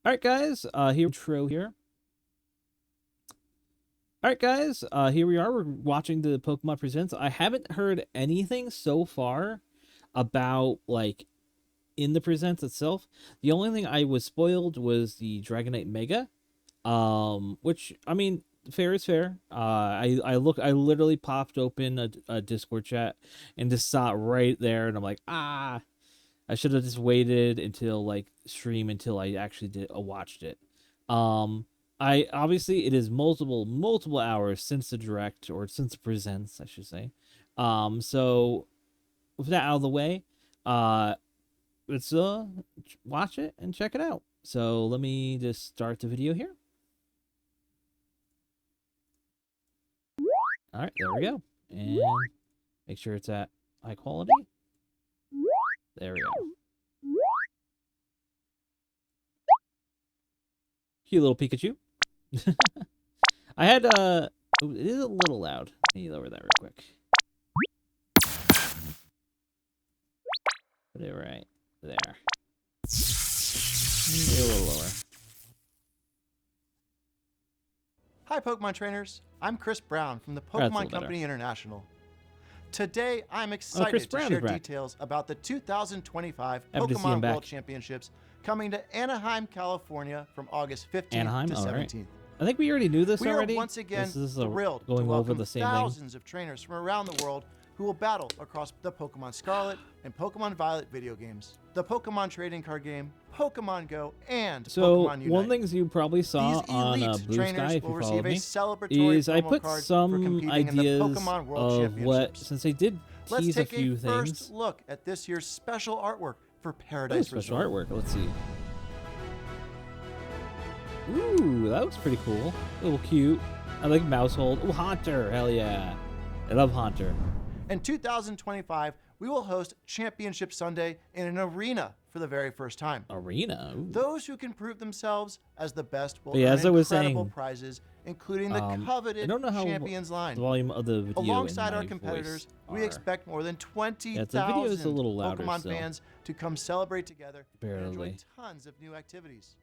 All right, guys. Here we are. We're watching the Pokemon Presents. I haven't heard anything so far about like in the Presents itself. The only thing I was spoiled was the Dragonite Mega. Which I mean, fair is fair. I literally popped open a Discord chat and just saw it right there, and I'm like, ah. I should have just waited until like stream until I actually watched it. Um, I obviously it is multiple hours since the direct or since the presents, I should say. So with that out of the way, uh, let's watch it and check it out. So let me just start the video here. All right, there we go, and make sure it's at high quality. There we go. Cute little Pikachu. I had it is a little loud. Let me lower that real quick. Put it right there. Maybe a little lower. Hi Pokemon trainers, I'm Chris Brown from the Pokemon Company International. Today I'm excited to share details about the 2025 Pokemon World Championships coming to Anaheim, California from August 15th to 17th. Right. I think we already knew this already. We are once again thrilled going to welcome over the same thousands of trainers from around the world who will battle across the Pokemon Scarlet and Pokemon Violet video games, the Pokemon trading card game, Pokemon Go, and Pokemon Unite. One of the things you probably saw on Blue Sky, if you follow me, is I put some ideas of what, since they did tease a few things. Let's take a first look at this year's special artwork for Paradise Resort. Special artwork, let's see. Ooh, that looks pretty cool. A little cute. I like Mousehold. Ooh, Haunter, hell yeah. I love Haunter. In 2025, we will host Championship Sunday in an arena for the very first time. Arena? Ooh. Those who can prove themselves as the best will earn incredible prizes, including the coveted Champions line. The volume of the video alongside our competitors, we expect more than 20,000 Pokemon fans to come celebrate together and enjoy tons of new activities.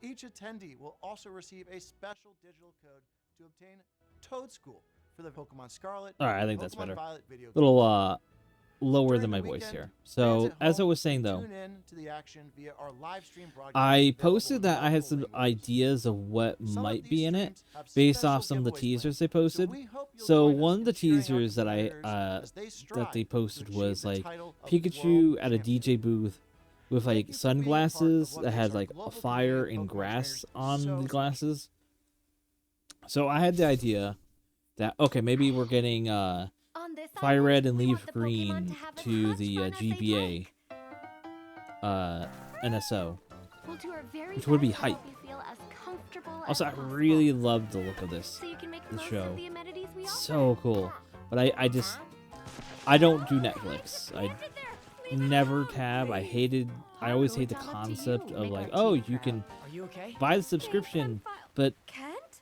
Each attendee will also receive a special digital code to obtain Toad School for the Pokemon Scarlet. All right, I think that's better. A little lower than my voice here. So as I was saying though, I posted that I had some ideas of what might be in it based off some of the teasers they posted. So one of the teasers that that they posted was like Pikachu at a DJ booth with like sunglasses that had like a fire and grass on the glasses. So I had the idea that, okay, maybe we're getting Fire Red and Leaf Green to the GBA NSO, which would be hype. Also, I really love the look of this show. So cool. But I don't do Netflix. I never tab. I always hate the concept of like, oh, you can buy the subscription, but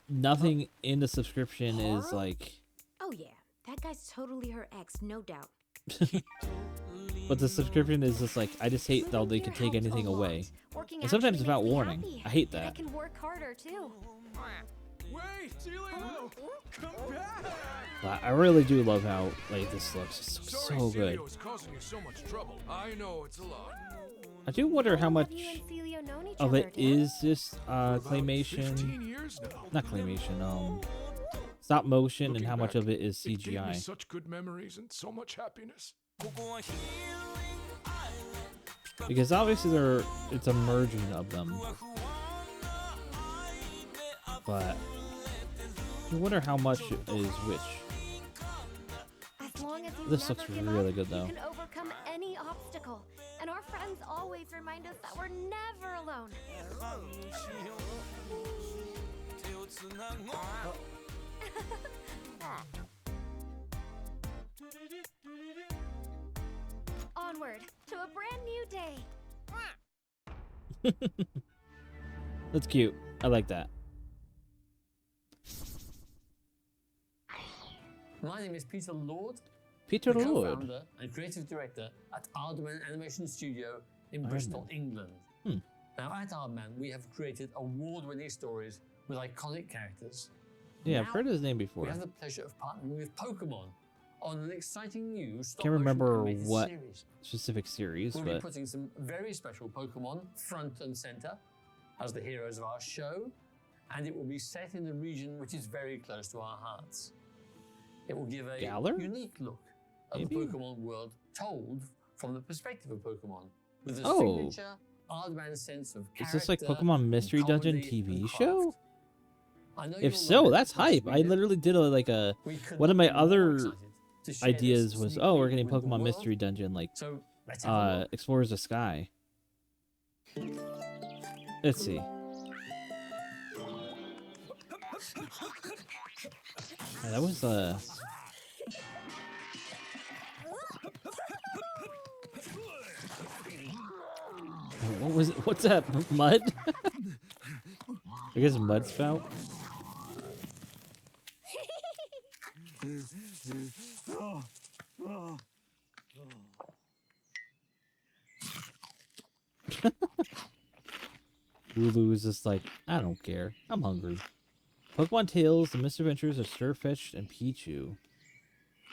nothing in the subscription is like... Oh yeah, that guy's totally her ex, no doubt. But the subscription is just like, I just hate how they can take anything away. And sometimes without warning. I hate that. I can work harder too. Wait, come back. But I really do love how like this looks. It's so good. I know it's a lot. I do wonder how much of it is just claymation, not claymation, stop motion, and how much of it is CGI. Such good memories and so much happiness. Because obviously it's a merging of them. But I wonder how much is which. This looks really good though. You can overcome any obstacle, and our friends always remind us that we're never alone. Onward to a brand new day. That's cute. I like that. My name is Peter Lord. Peter the Lord. Co-founder and creative director at Alderman Animation Studio in Bristol, England. Now, at Aardman, we have created award-winning stories with iconic characters. Yeah, Now, I've heard his name before. We have the pleasure of partnering with Pokemon on an exciting new Can't remember stop-motion what series. specific series, We'll but be putting some very special Pokemon front and center as the heroes of our show, and it will be set in a region which is very close to our hearts. It will give a Galar? unique look at Maybe? the Pokemon world told from the perspective of Pokemon, with a Oh. signature Aardman sense of character. is this like Pokemon Mystery Dungeon comedy, TV and show? craft. I know If you'll so, love it that's because hype. we I did. literally did We could one of not my be more other excited to share ideas this was, sneak oh, we're peek getting with the Pokemon world. Mystery Dungeon, like So let's have a look. Explorers of Sky. Let's see. Yeah, that was what was it? What's that? Mud? I guess mud spout. Lulu is just like, I don't care. I'm hungry. Pokemon Tales, The Misadventures of Sirfetch'd and Pichu.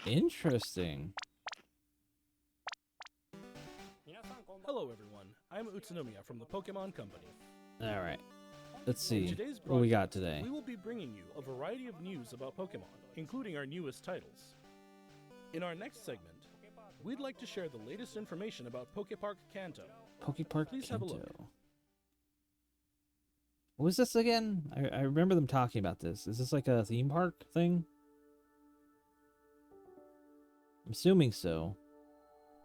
Interesting. Hello everyone, I'm Utsunomiya from the Pokemon Company. Alright. Let's In see today's what we got broadcast, today. We will be bringing you a variety of news about Pokemon, including our newest titles. In our next segment, we'd like to share the latest information about Pokepark Kanto. Pokepark Please have a look. Kanto. What was this again? I remember them talking about this. Is this like a theme park thing? I'm assuming so.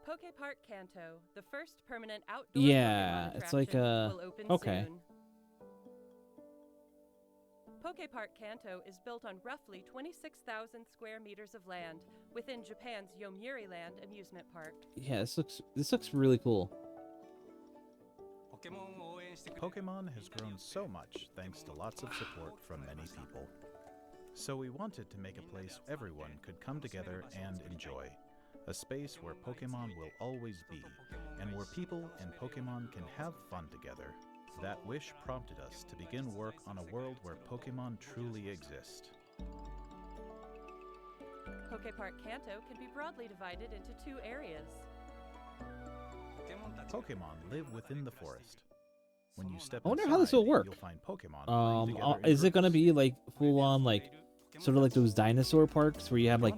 Pokepark Kanto, the first permanent outdoor Yeah, Pokemon it's like attraction, will open okay. soon. Pokepark Kanto is built on roughly 26,000 square meters of land within Japan's Yomiuri Land amusement park. Yeah, this looks really cool. Pokemon has grown so much thanks to lots of support from many people. So we wanted to make a place everyone could come together and enjoy. A space where Pokemon will always be, and where people and Pokemon can have fun together. That wish prompted us to begin work on a world where Pokemon truly exist. Pokepark Kanto can be broadly divided into two areas. Pokemon live within the forest. When you step I wonder how inside, this will work. You'll find Pokemon playing together in Is it gonna groups. be like full on like sort of like those dinosaur parks where you have like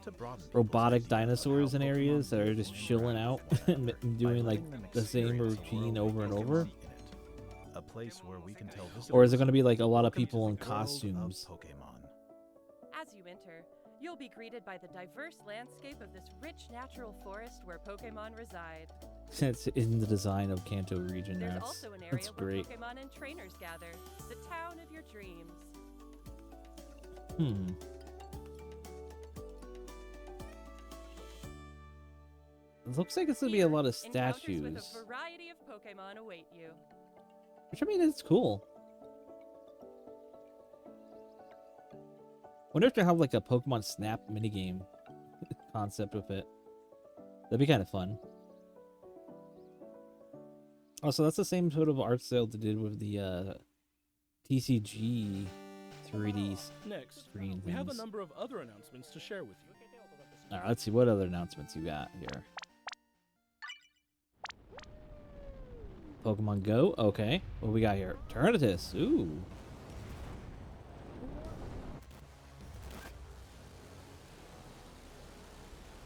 robotic dinosaurs in areas that are just chilling out and doing like the same routine over and over? A place where we can tell visitors, Or is it gonna be like a lot of "Welcome to people in the world of costumes? Pokemon." As you enter, you'll be greeted by the diverse landscape of this rich natural forest where Pokemon reside. It's in the design of Kanto region. There's That's also an area where great. Pokemon and trainers gather, the town of your dreams. It looks like it's gonna be a lot of Encounters statues, with a variety of Pokemon await you. which I mean it's cool. Wonder if they have like a Pokemon Snap minigame concept with it. That'd be kind of fun. Also, that's the same sort of art style they did with the TCG 3D Next, screen we have a things. number of other announcements to share with you. All right, let's see what other announcements you got here. Pokemon Go. Okay, what we got here? Eternatus. Ooh.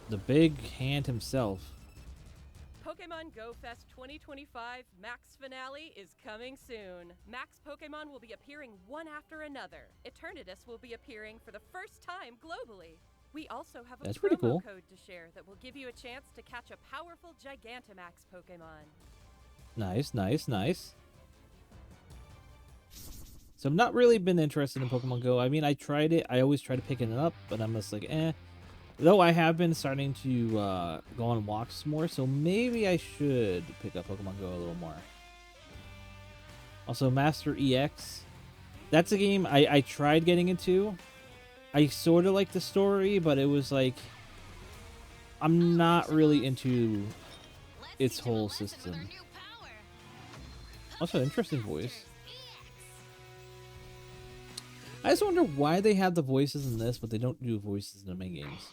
The big hand himself. Pokemon Go Fest 2025 Max Finale is coming soon. Max Pokemon will be appearing one after another. Eternatus will be appearing for the first time globally. We also have a That's promo pretty cool. code to share that will give you a chance to catch a powerful Gigantamax Pokemon. Nice, nice, nice. So I've not really been interested in Pokemon Go. I mean, I tried it. I always try to pick it up, but I'm just like, eh. Though I have been starting to go on walks more, so maybe I should pick up Pokemon Go a little more. Also, Master EX. That's a game I tried getting into. I sort of like the story, but it was like, I'm not really into its whole system. Also, interesting voice. I just wonder why they have the voices in this, but they don't do voices in the main games.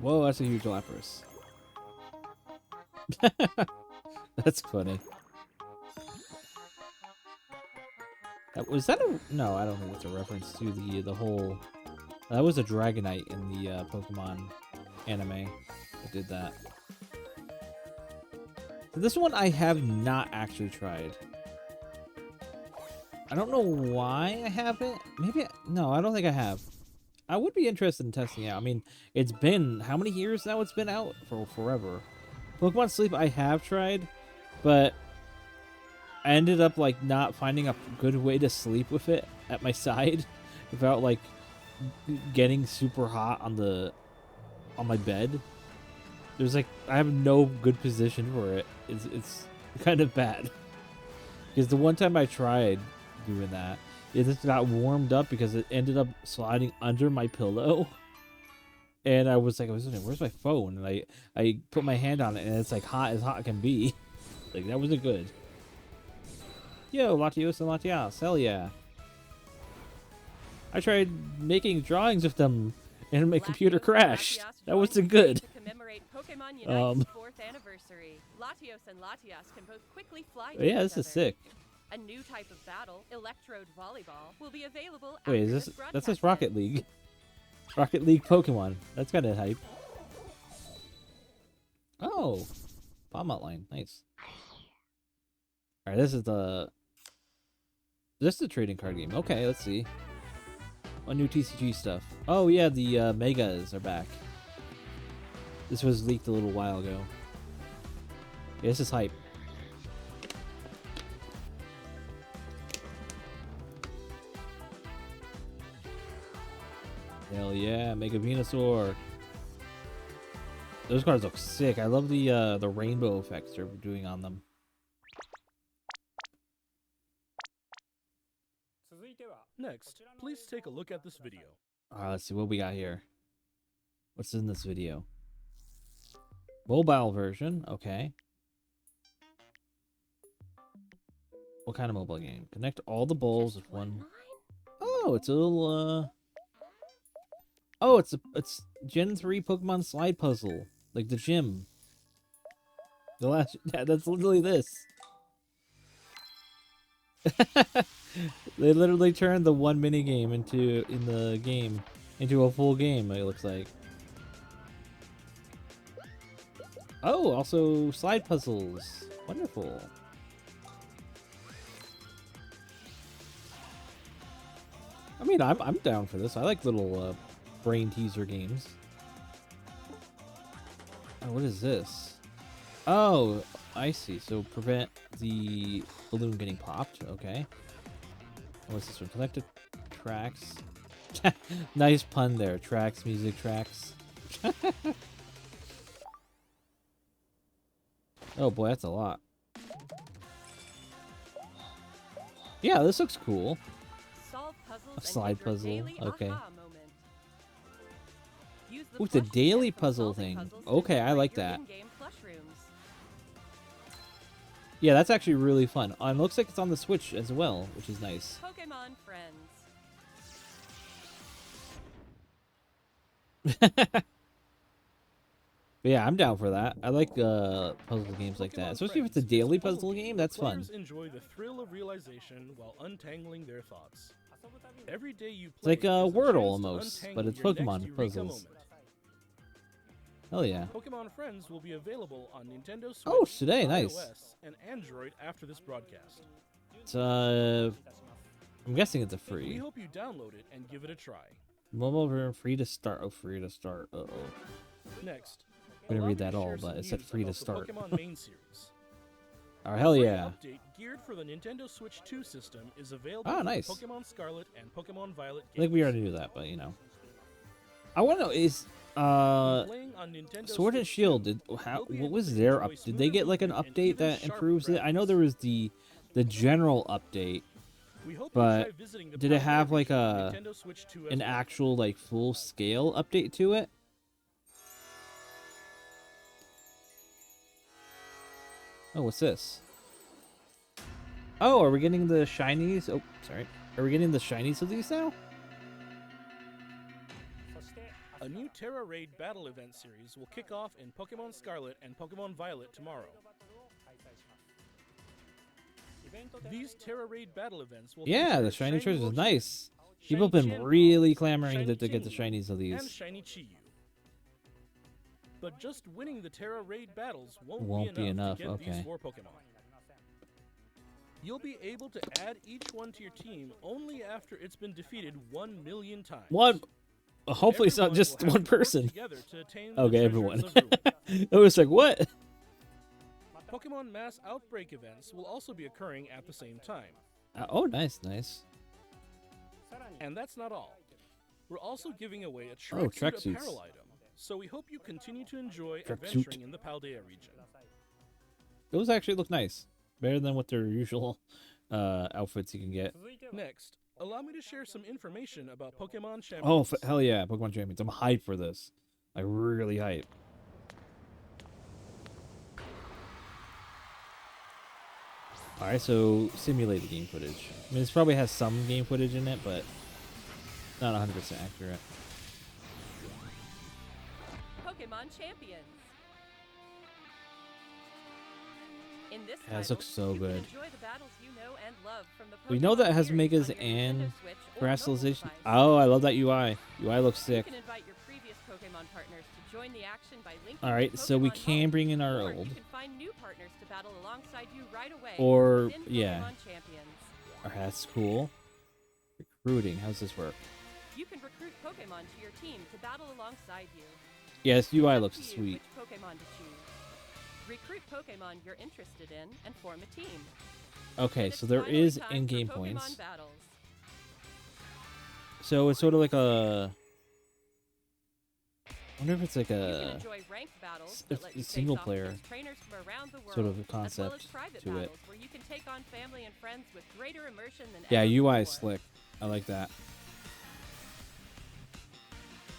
Whoa, that's a huge Lapras. That's funny. Was that a... No, I don't think it's a reference to the whole... That was a Dragonite in the Pokemon anime that did that. This one I have not actually tried. I don't know why I haven't. Maybe... No, I don't think I have. I would be interested in testing it out. I mean, it's been... How many years now it's been out? For forever. Pokemon Sleep I have tried, but I ended up like not finding a good way to sleep with it at my side without like getting super hot on my bed. There's like I have no good position for it. It's kind of bad because the one time I tried doing that, it just got warmed up because it ended up sliding under my pillow. And I was like, where's my phone? And I put my hand on it, and it's like hot as hot can be. Like, that wasn't good. Yo, Latios and Latias, hell yeah. I tried making drawings with them, and my computer crashed. That wasn't good. To commemorate Pokemon Unite's 4th anniversary, Latios and Latias can both quickly fly to Yeah, each this is other. sick. A new type of battle, Electrode Volleyball, will be available Wait, after is this... this That broadcast says Rocket ends. League. Rocket League Pokemon. That's kind of hype. Oh, bomb outline, nice. All right, this is the trading card game. Okay, let's see. What new TCG stuff? Oh yeah, the Megas are back. This was leaked a little while ago. Yeah, this is hype. Hell yeah, Mega Venusaur. Those cards look sick. I love the rainbow effects they're doing on them. Next, please take a look at this video. Let's see what we got here. What's in this video? Mobile version, okay. What kind of mobile game? Connect all the balls with one. Oh, it's a little Oh, it's Gen 3 Pokemon slide puzzle. Like the gym. The last... Yeah, that's literally this. They literally turned the one mini game in the game into a full game, it looks like. Oh, also slide puzzles. Wonderful. I mean, I'm down for this. I like little brain teaser games. Oh, what is this? Oh, I see. So prevent the balloon getting popped. Okay. What's this one? Collected tracks. Nice pun there. Tracks, music tracks. Oh boy, that's a lot. Yeah, this looks cool. Solve puzzles A slide and get your puzzle, daily okay. aha moment. Use the Ooh, the plush daily kit from puzzle solving thing. puzzles to Okay, I decorate like your that. in-game plush rooms. Yeah, that's actually really fun. It looks like it's on the Switch as well, which is nice. Pokemon friends. But yeah, I'm down for that. I like puzzle games like that, especially if it's a daily puzzle game. That's fun. Players enjoy the thrill of realization while untangling their thoughts. Every day you It's play like is a Wordle chance to almost, but untangle it's your next Pokemon Eureka puzzles. moment. Hell yeah. Pokemon Friends will be available on Nintendo Switch, Oh, today, nice. iOS, and Android after this broadcast. It's I'm guessing it's a We free. hope you download it and give it a try. Mobile version free to start. Oh, free to start. Uh oh. Next, I didn't allow read me that to all, share but some it said news free to about the start. Pokemon main series. Oh hell Free yeah. update geared for the Nintendo Switch 2 system is available Ah, for the nice. Pokemon Scarlet and Pokemon Violet I games. think we already knew that, but you know. I want to know is Playing on Nintendo Sword and Switch Shield 2, did you'll be what able was to their enjoy up? Did they get like an smoother movement and update even that sharper improves it? I know there was the general update, We hope you but try visiting the did it have Power like Region a of Nintendo Switch 2 as an well. actual like full scale update to it? Oh, what's this? Oh, are we getting the shinies? Oh, sorry. Are we getting the shinies of these now? A new Terra Raid battle event series will kick off in Pokemon Scarlet and Pokemon Violet tomorrow. These Terra Raid battle events will yeah, the shiny treasure is nice. People have been really clamoring to get the shinies of these. And shiny Chiyu. But just winning the Terra Raid battles won't be enough to get these 4 Pokemon. You'll be able to add each one to your team only after it's been defeated 1 million times. One. Hopefully it's not just one person. Okay, everyone. It was like, what? Pokemon Mass Outbreak events will also be occurring at the same time. Oh, nice, nice. And that's not all. We're also giving away a tracksuit apparel item, so we hope you continue to enjoy adventuring in the Paldea region. Those actually look nice. Better than what their usual outfits you can get. Next, allow me to share some information about Pokemon Champions. Oh, hell yeah, Pokemon Champions. I'm hyped for this. Like, really hyped. Alright, so simulated game footage. I mean, this probably has some game footage in it, but not 100% accurate. Pokemon Champions. In this Yeah, this looks so good. enjoy the battles you know and love from the We know that it has series Megas on your and Nintendo Switch or Grassalization. mobile device. Oh, I love that UI. UI looks sick. You can invite your previous Pokemon partners to join the action by linking Alright, to so we Pokemon can Home, bring in our or old. you can find new partners to battle alongside you right away Or, within yeah. Pokemon Champions. Alright, that's cool. Recruiting, how's this work? You can recruit Pokemon to your team to battle alongside you. Yeah, this UI It's up looks to you sweet. which Pokemon to choose. Recruit Pokemon you're interested in and form a team. Okay, And so it's there finally is time for in-game Pokemon points. battles. So it's sort of like a... I wonder if it's like You can a enjoy ranked battles s- that let you face single off player against trainers from around the world, sort of a as well concept as private to it. battles where you can take on family and friends with greater immersion than Yeah, ever UI is before. slick. I like that.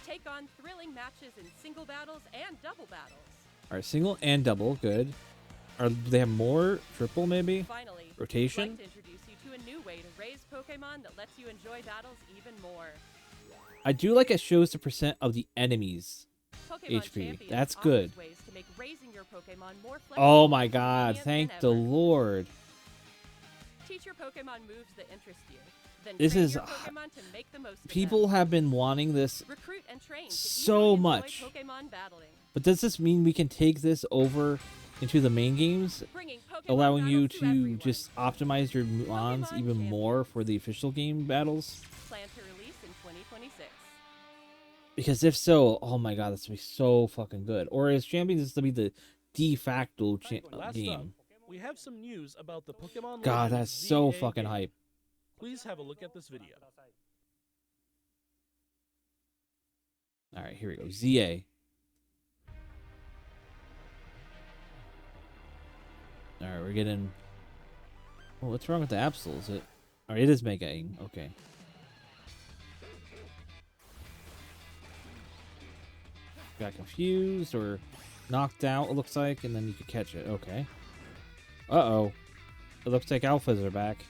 Take on thrilling matches in single battles and double battles. Alright, single and double, good. Do they have more? Triple, maybe? Finally, Rotation? I'd like to introduce you to a new way to raise Pokemon that lets you enjoy battles even more. I do like it shows the percent of the enemies. Pokemon HP. Champions That's offers good. ways to make raising your Pokemon more Oh flexible my and god, convenient thank than the ever. Lord. Teach your Pokemon moves that interest you. Then This train is- your Pokemon to make the most of People them. have been wanting this, Recruit and train to so easily enjoy much. Pokemon battling. but does this mean we can take this over into the main games, Bringing Pokemon allowing you battles to everyone. just optimize your mons Pokemon even more for the official game battles? Plan to release in 2026. Because if so, oh my god, that's gonna be so fucking good. Or is Champions to be the de facto Last up, game? we have some news about the Pokemon God, Legends that's so ZA fucking game. hype. Please have a look at this video. Alright, here we go. ZA. Alright, we're getting... Oh, what's wrong with the Absol? Is it... Alright, it is Mega-ing. Okay. Got confused or knocked out, it looks like, and then you could catch it. Okay. Uh-oh. It looks like Alphas are back.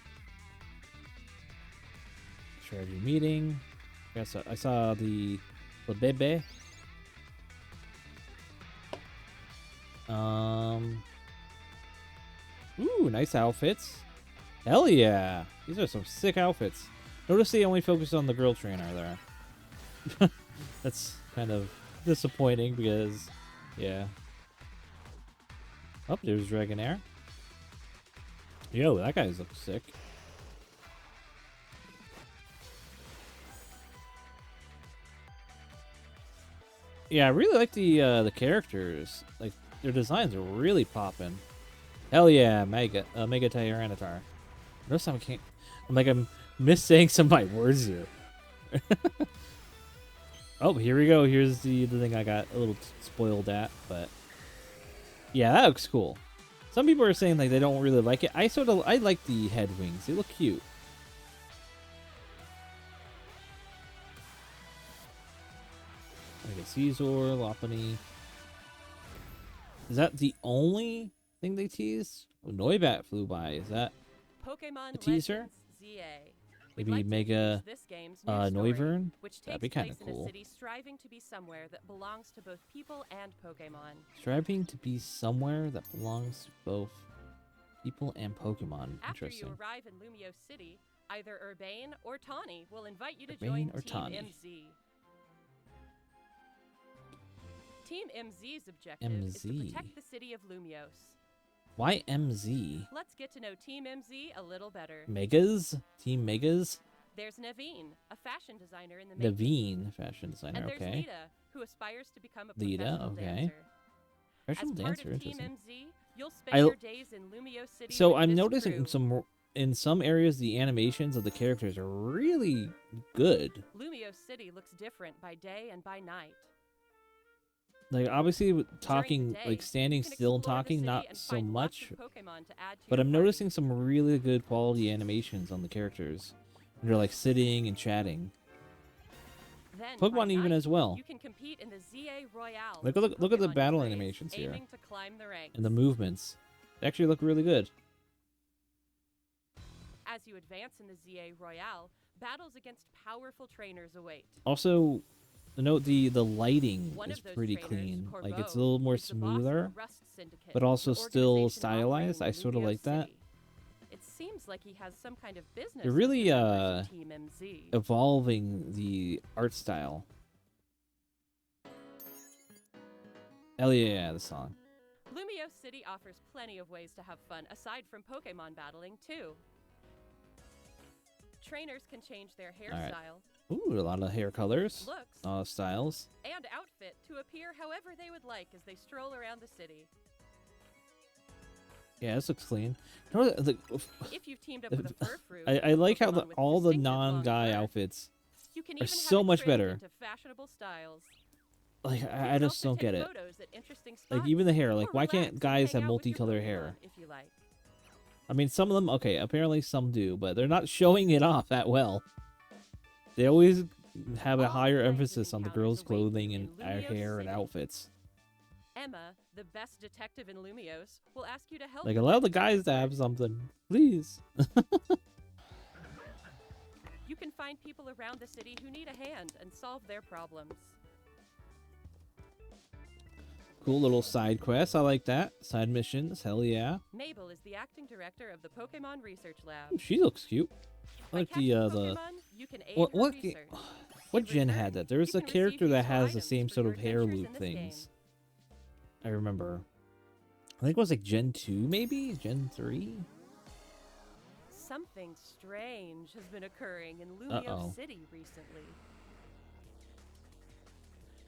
Strategy meeting. I saw the Bebe. Ooh, nice outfits. Hell yeah. These are some sick outfits. Notice they only focus on the girl trainer there. That's kind of disappointing because, yeah. Oh, there's Dragonair. Yo, that guy looks sick. Yeah, I really like the characters. Like, their designs are really popping. Hell yeah, Mega Tyranitar. Notice I can't. I'm missaying some of my words here. Oh, here we go. Here's the thing I got a little spoiled at, but yeah, that looks cool. Some people are saying like they don't really like it. I like the head wings. They look cute. I got Caesar, Lopunny. Is that the only thing they teased? Oh, Noibat flew by. Is that Pokemon a teaser? Legends ZA. Maybe Like Mega Noivern? That'd be kind of cool. In a city striving to be somewhere that belongs to both people and Pokemon. Striving to be somewhere that belongs to both people and Pokemon. After Interesting. you arrive in Lumio City, either Urbane or Tawny will invite you to Urbane join or Team Tawny. MZ. Team MZ's objective is to protect the city of Lumios. Why MZ? Let's get to know Team MZ a little better. Megas? Team Megas? There's Naveen, a fashion designer in the making. Naveen, fashion designer, and there's okay. Lita, who aspires to become a Lita, professional okay. dancer. Professional As part dancer, of Team interesting. MZ, you'll spend your days in Lumio City So with I'm this noticing crew. in some areas the animations of the characters are really good. Lumio City looks different by day and by night. Like obviously with During talking, the day, like standing you can still and explore the talking, city not and so find lots much. of Pokemon to add to But your I'm party. noticing some really good quality animations on the characters. They're like sitting and chatting. Then, by Pokemon even night, as well. You can compete in the ZA Royale. Look with at the Pokemon battle displays, animations here. aiming to climb the ranks. And the movements. They actually look really good. As you advance in the ZA Royale, battles against powerful trainers await. Also, note the lighting One is of those pretty trainers, clean. Like it's a Corbeau, little more is the boss of the smoother, Rust Syndicate, but also an still organization stylized. I operating in sort of Lumio like that. City. It seems like he has some kind of business. They're with really the members of Team MZ. evolving the art style. Hell yeah, the song. Lumio City offers plenty of ways to have fun aside from Pokemon battling too. Trainers can change their hairstyle, Ooh, a lot of hair colors, looks, styles. and outfit to appear however they would like as they stroll around the city. Yeah, this looks clean. You know, If you've teamed up with a fur fruit, I like how Pokemon with all the distinctive long non-guy fur, outfits you can are even so have it much trimmed better. into fashionable styles. Like You I can just also don't take get it. photos at interesting Like spots, even the hair. or Like why relax can't and guys hang have out with your multicolor Pokemon hair? if you like. I mean, some of them, okay, apparently some do, but they're not showing it off that well. They always have a higher emphasis on the girls' clothing and hair and outfits. Emma, the best detective in Lumios, will ask you to help. Like her allow with the her guys to secret. have something, please. You can find people around the city who need a hand and solve their problems. Cool little side quests. I like that. Side missions. Hell yeah. Mabel is the acting director of the Pokemon Research Lab. She looks cute. I By like catching the Pokemon, you can aid her what research. what In gen return, had that? There was you a can character receive that useful has the items same for sort your of hair adventures in loop this things. I remember. I think it was like Gen 2 maybe? Gen 3? Something strange has been occurring in Lumio City recently.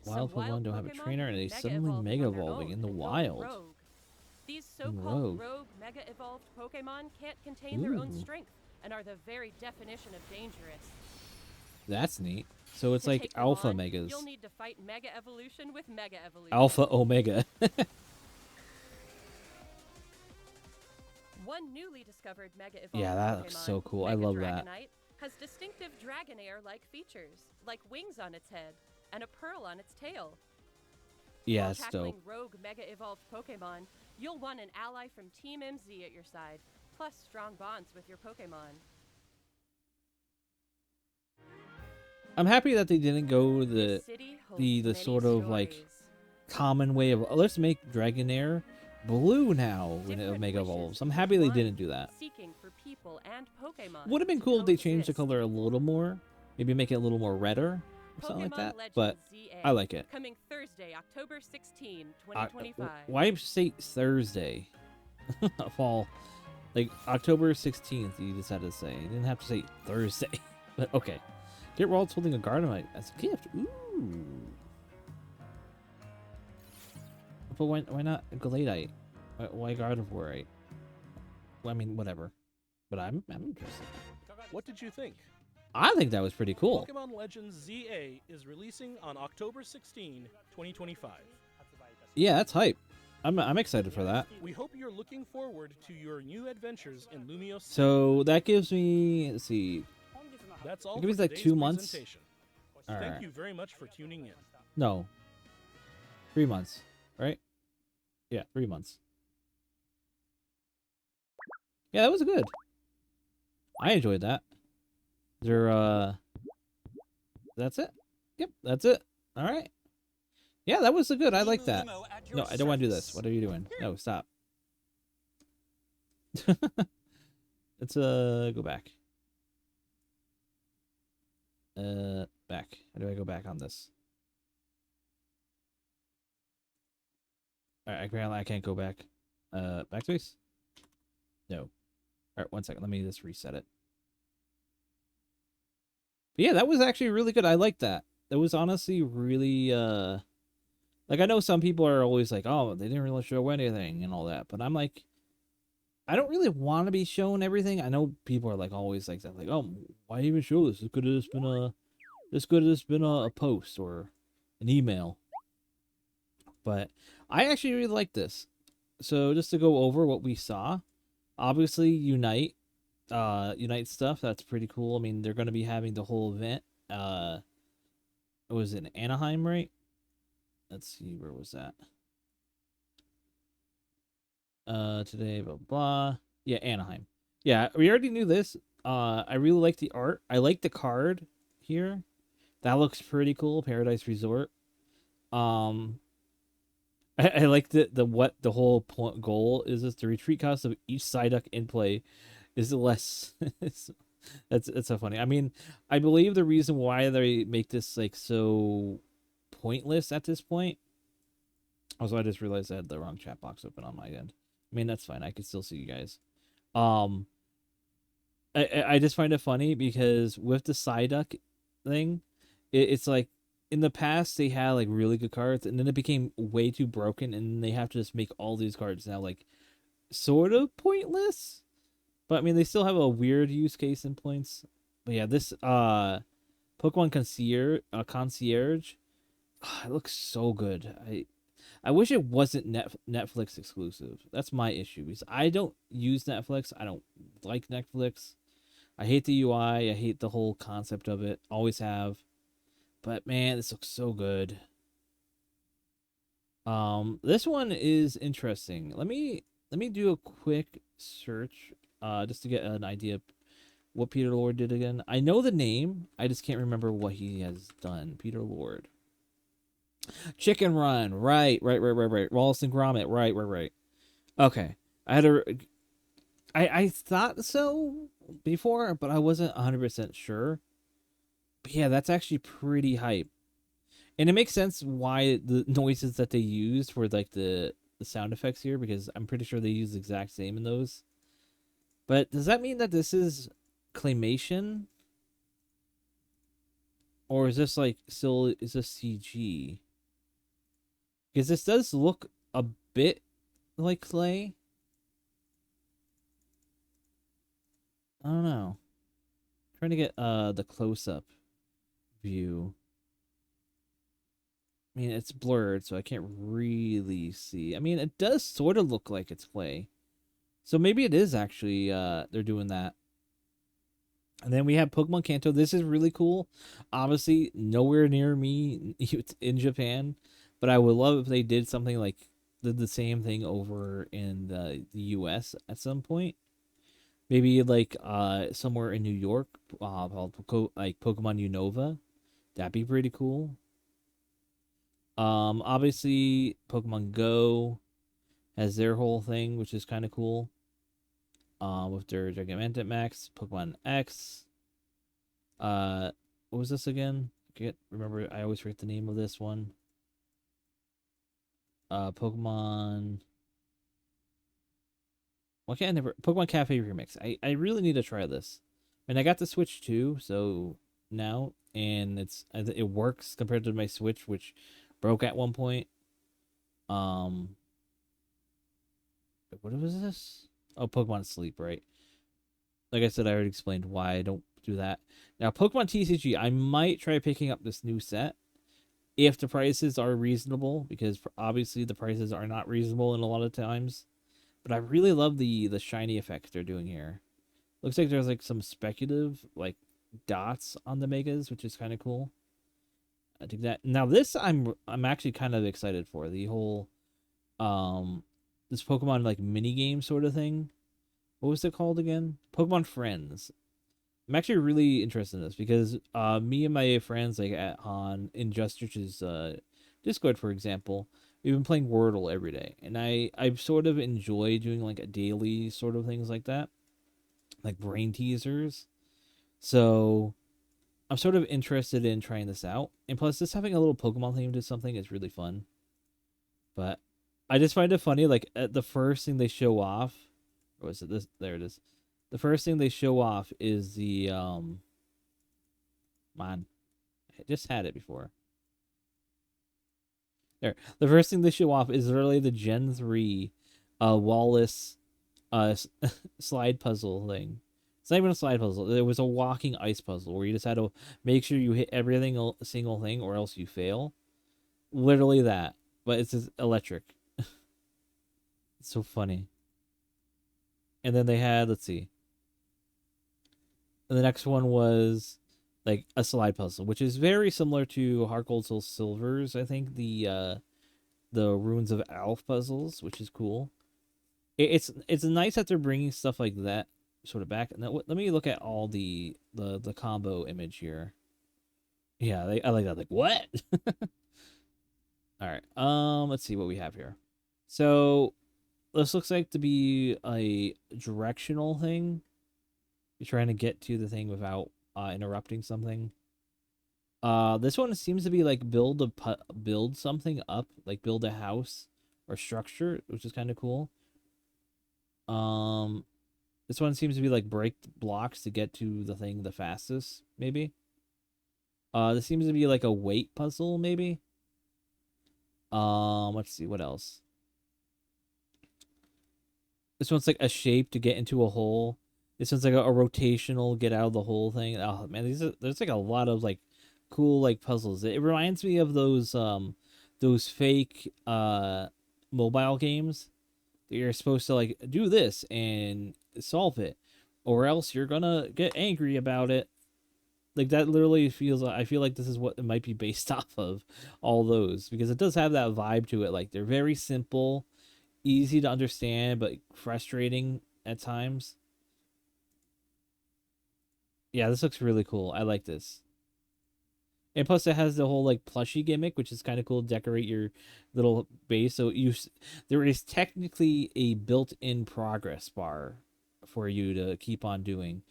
Wild Pokemon don't have a trainer and they suddenly mega evolving in the wild. Rogue. These so-called rogue mega evolved Pokemon can't contain their own Ooh. strength and are the very definition of dangerous. That's neat. So it's To like take them Alpha on, Megas. You'll need to fight Mega Evolution with Mega Evolution. Alpha Omega. One newly discovered Mega Evolved Yeah, that Pokemon, looks so cool. I Mega love that. Dragonite, has distinctive Dragonair-like features, like wings on its head and a pearl on its tail. Yeah, While that's tackling dope. rogue Mega Evolved Pokemon, you'll want an ally from Team MZ at your side, plus strong bonds with your Pokemon. I'm happy that they didn't go the This city holds the many sort of like stories. common way of let's make Dragonair blue now when it Different Mega wishes evolves. for I'm each happy they one, didn't do that. Seeking for people and Pokemon Would have been to cool if they changed the coexist. color a little more. Maybe make it a little more redder or something like Pokemon that. Legends But ZA, I like it. Coming Thursday, October 16, 2025. Why say Thursday? Fall. Like October 16th, you decided to say. You didn't have to say Thursday. But okay. Get Ralts holding a Gardevoir as a gift. Ooh. But why not Gladite? Why Gardevoir? Well, I mean, whatever. But I'm interested. What did you think? I think that was pretty cool. Pokemon Legends ZA is releasing on October 16, 2025. Yeah, that's hype. I'm excited for that. We hope you're looking forward to your new adventures in Lumio City. So that gives me, let's see, That's all it gives for like today's 2 months. presentation. All Thank right. you very much for tuning in. No. 3 months, right? Yeah, 3 months. Yeah, that was good. I enjoyed that. That's it. Yep, that's it. All right. Yeah, that was good. I like that. No, I don't want to do this. What are you doing? No, stop. Let's go back. Back. How do I go back on this? All right, apparently I can't go back. Backspace? No. All right, 1 second. Let me just reset it. But yeah, that was actually really good. I like that. That was honestly really like, I know some people are always like, oh, they didn't really show anything and all that, but I'm like, I don't really want to be shown everything. I know people are like always like that, like, oh, why even show this? This could have just been a post or an email. But I actually really like this. So just to go over what we saw, obviously Unite stuff, that's pretty cool. I mean, they're going to be having the whole event. It was in Anaheim, right? Let's see, where was that? Today, blah, blah. Yeah, Anaheim. Yeah, we already knew this. I really like the art. I like the card here. That looks pretty cool. Paradise Resort. I like what the whole goal is the retreat cost of each Psyduck in play is less. It's so funny. I mean, I believe the reason why they make this like so pointless at this point. Also, I just realized I had the wrong chat box open on my end. I mean, that's fine. I can still see you guys. I just find it funny because with the Psyduck thing, it's like in the past they had like really good cards, and then it became way too broken, and they have to just make all these cards now like sort of pointless. But I mean, they still have a weird use case in points. But yeah, this Pokemon Concierge, it looks so good. I wish it wasn't Netflix exclusive. That's my issue because I don't use Netflix. I don't like Netflix. I hate the UI. I hate the whole concept of it. Always have. But man, this looks so good. This one is interesting. Let me do a quick search just to get an idea of what Peter Lord did again. I know the name. I just can't remember what he has done. Peter Lord. Chicken Run. Right. Wallace and Gromit. Right. Okay. I thought so before, but I wasn't 100% sure. But yeah, that's actually pretty hype. And it makes sense why the noises that they used were like the sound effects here, because I'm pretty sure they use the exact same in those. But does that mean that this is claymation? Or is this like still, is this CG? Because this does look a bit like clay. I don't know. I'm trying to get the close-up view. I mean, it's blurred, so I can't really see. I mean, it does sort of look like it's clay. So maybe it is actually they're doing that. And then we have Pokemon Kanto. This is really cool. Obviously, nowhere near me in Japan. But I would love if they did something like the same thing over in the US at some point. Maybe like somewhere in New York, like Pokemon Unova. That'd be pretty cool. Obviously Pokemon Go has their whole thing, which is kind of cool. With their Gigantamax, Pokemon X. What was this again? Remember, I always forget the name of this one. Pokemon. Why can't I never Pokemon Cafe Remix? I really need to try this. I mean, I got the Switch too, so now, and it works compared to my Switch, which broke at one point. What was this? Oh, Pokemon Sleep, right? Like I said, I already explained why I don't do that. Now, Pokemon TCG, I might try picking up this new set if the prices are reasonable, because obviously the prices are not reasonable in a lot of times. But I really love the shiny effect they're doing here. Looks like there's like some speculative like dots on the megas, which is kind of cool. I think that now this I'm actually kind of excited for the whole this Pokemon like mini game sort of thing. what was it called again? Pokemon Friends. I'm actually really interested in this because me and my friends like on Injustice's Discord, for example, we've been playing Wordle every day, and I sort of enjoy doing like a daily sort of things like that, like brain teasers. So I'm sort of interested in trying this out, and plus, just having a little Pokemon theme to something is really fun. But I just find it funny, like at the first thing they show off, or was it this? There it is. The first thing they show off is the man, I just had it before. There. The first thing they show off is literally the Gen 3 Wallace slide puzzle thing. It's not even a slide puzzle. It was a walking ice puzzle where you just had to make sure you hit everything single thing or else you fail. Literally that. But it's just electric. It's so funny. And then they had, let's see. And the next one was like a slide puzzle, which is very similar to Heart Gold Soul Silver's, I think, the Runes of Alph puzzles, which is cool. It's nice that they're bringing stuff like that sort of back. Now, let me look at all the combo image here. Yeah, I like that. Like, what? All right. Let's see what we have here. So this looks like to be a directional thing. You're trying to get to the thing without interrupting something. This one seems to be like build something up, like build a house or structure, which is kind of cool. This one seems to be like break blocks to get to the thing the fastest, maybe. This seems to be like a weight puzzle, maybe. Let's see what else. This one's like a shape to get into a hole. This one's like a rotational get out of the hole thing. Oh man, there's like a lot of like cool like puzzles. It reminds me of those fake mobile games that you're supposed to like do this and solve it, or else you're gonna get angry about it. Like that literally feels. I feel like this is what it might be based off of, all those, because it does have that vibe to it. Like they're very simple, easy to understand, but frustrating at times. Yeah, this looks really cool. I like this. And plus it has the whole like plushie gimmick, which is kind of cool to decorate your little base. So there is technically a built-in progress bar for you to keep on doing.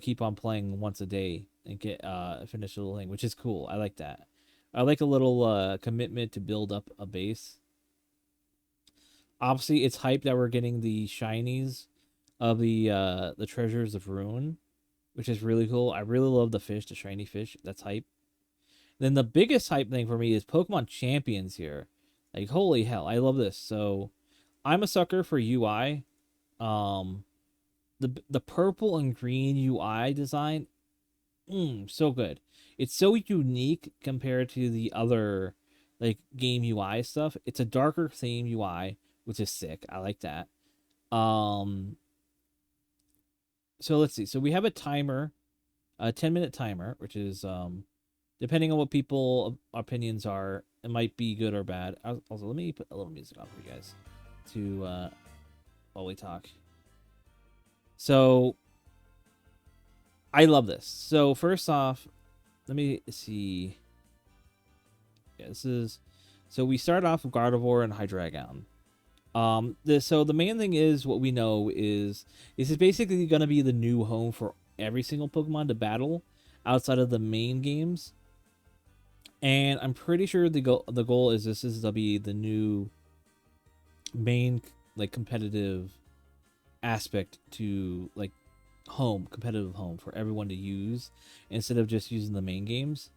Keep on playing once a day and get finish the little thing, which is cool. I like that. I like a little commitment to build up a base. Obviously, it's hype that we're getting the shinies of the treasures of Ruin, which is really cool. I really love the fish, the shiny fish. That's hype. Then the biggest hype thing for me is Pokemon Champions here. Like, holy hell, I love this. So, I'm a sucker for UI. The purple and green UI design, so good. It's so unique compared to the other like game UI stuff. It's a darker theme UI, which is sick. I like that. So let's see. So we have a timer, a 10-minute timer, which is depending on what people opinions are, it might be good or bad. Also, let me put a little music on for you guys to while we talk. So I love this. So first off, let me see. Yeah, this is so we start off with Gardevoir and Hydreigon. So the main thing is what we know is this is basically going to be the new home for every single Pokemon to battle outside of the main games. And I'm pretty sure the goal is this is to be the new main like competitive aspect to like competitive home for everyone to use instead of just using the main games.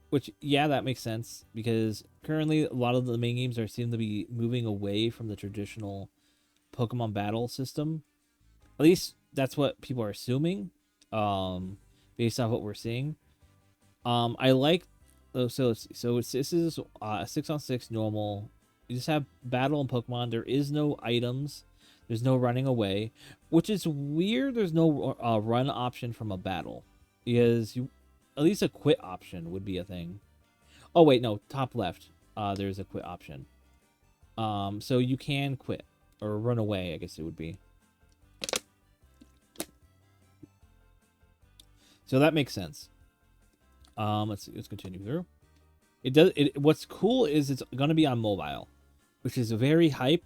Which, yeah, that makes sense because currently a lot of the main games seem to be moving away from the traditional Pokemon battle system. At least that's what people are assuming, based off what we're seeing. I like this is a 6-on-6 normal. You just have battle and Pokemon. There is no items. There's no running away, which is weird. There's no run option from a battle because at least a quit option would be a thing. Oh wait, no, top left. There's a quit option. So you can quit. or run away, I guess it would be. So that makes sense. Let's see, let's continue through. What's cool is it's gonna be on mobile, which is very hype.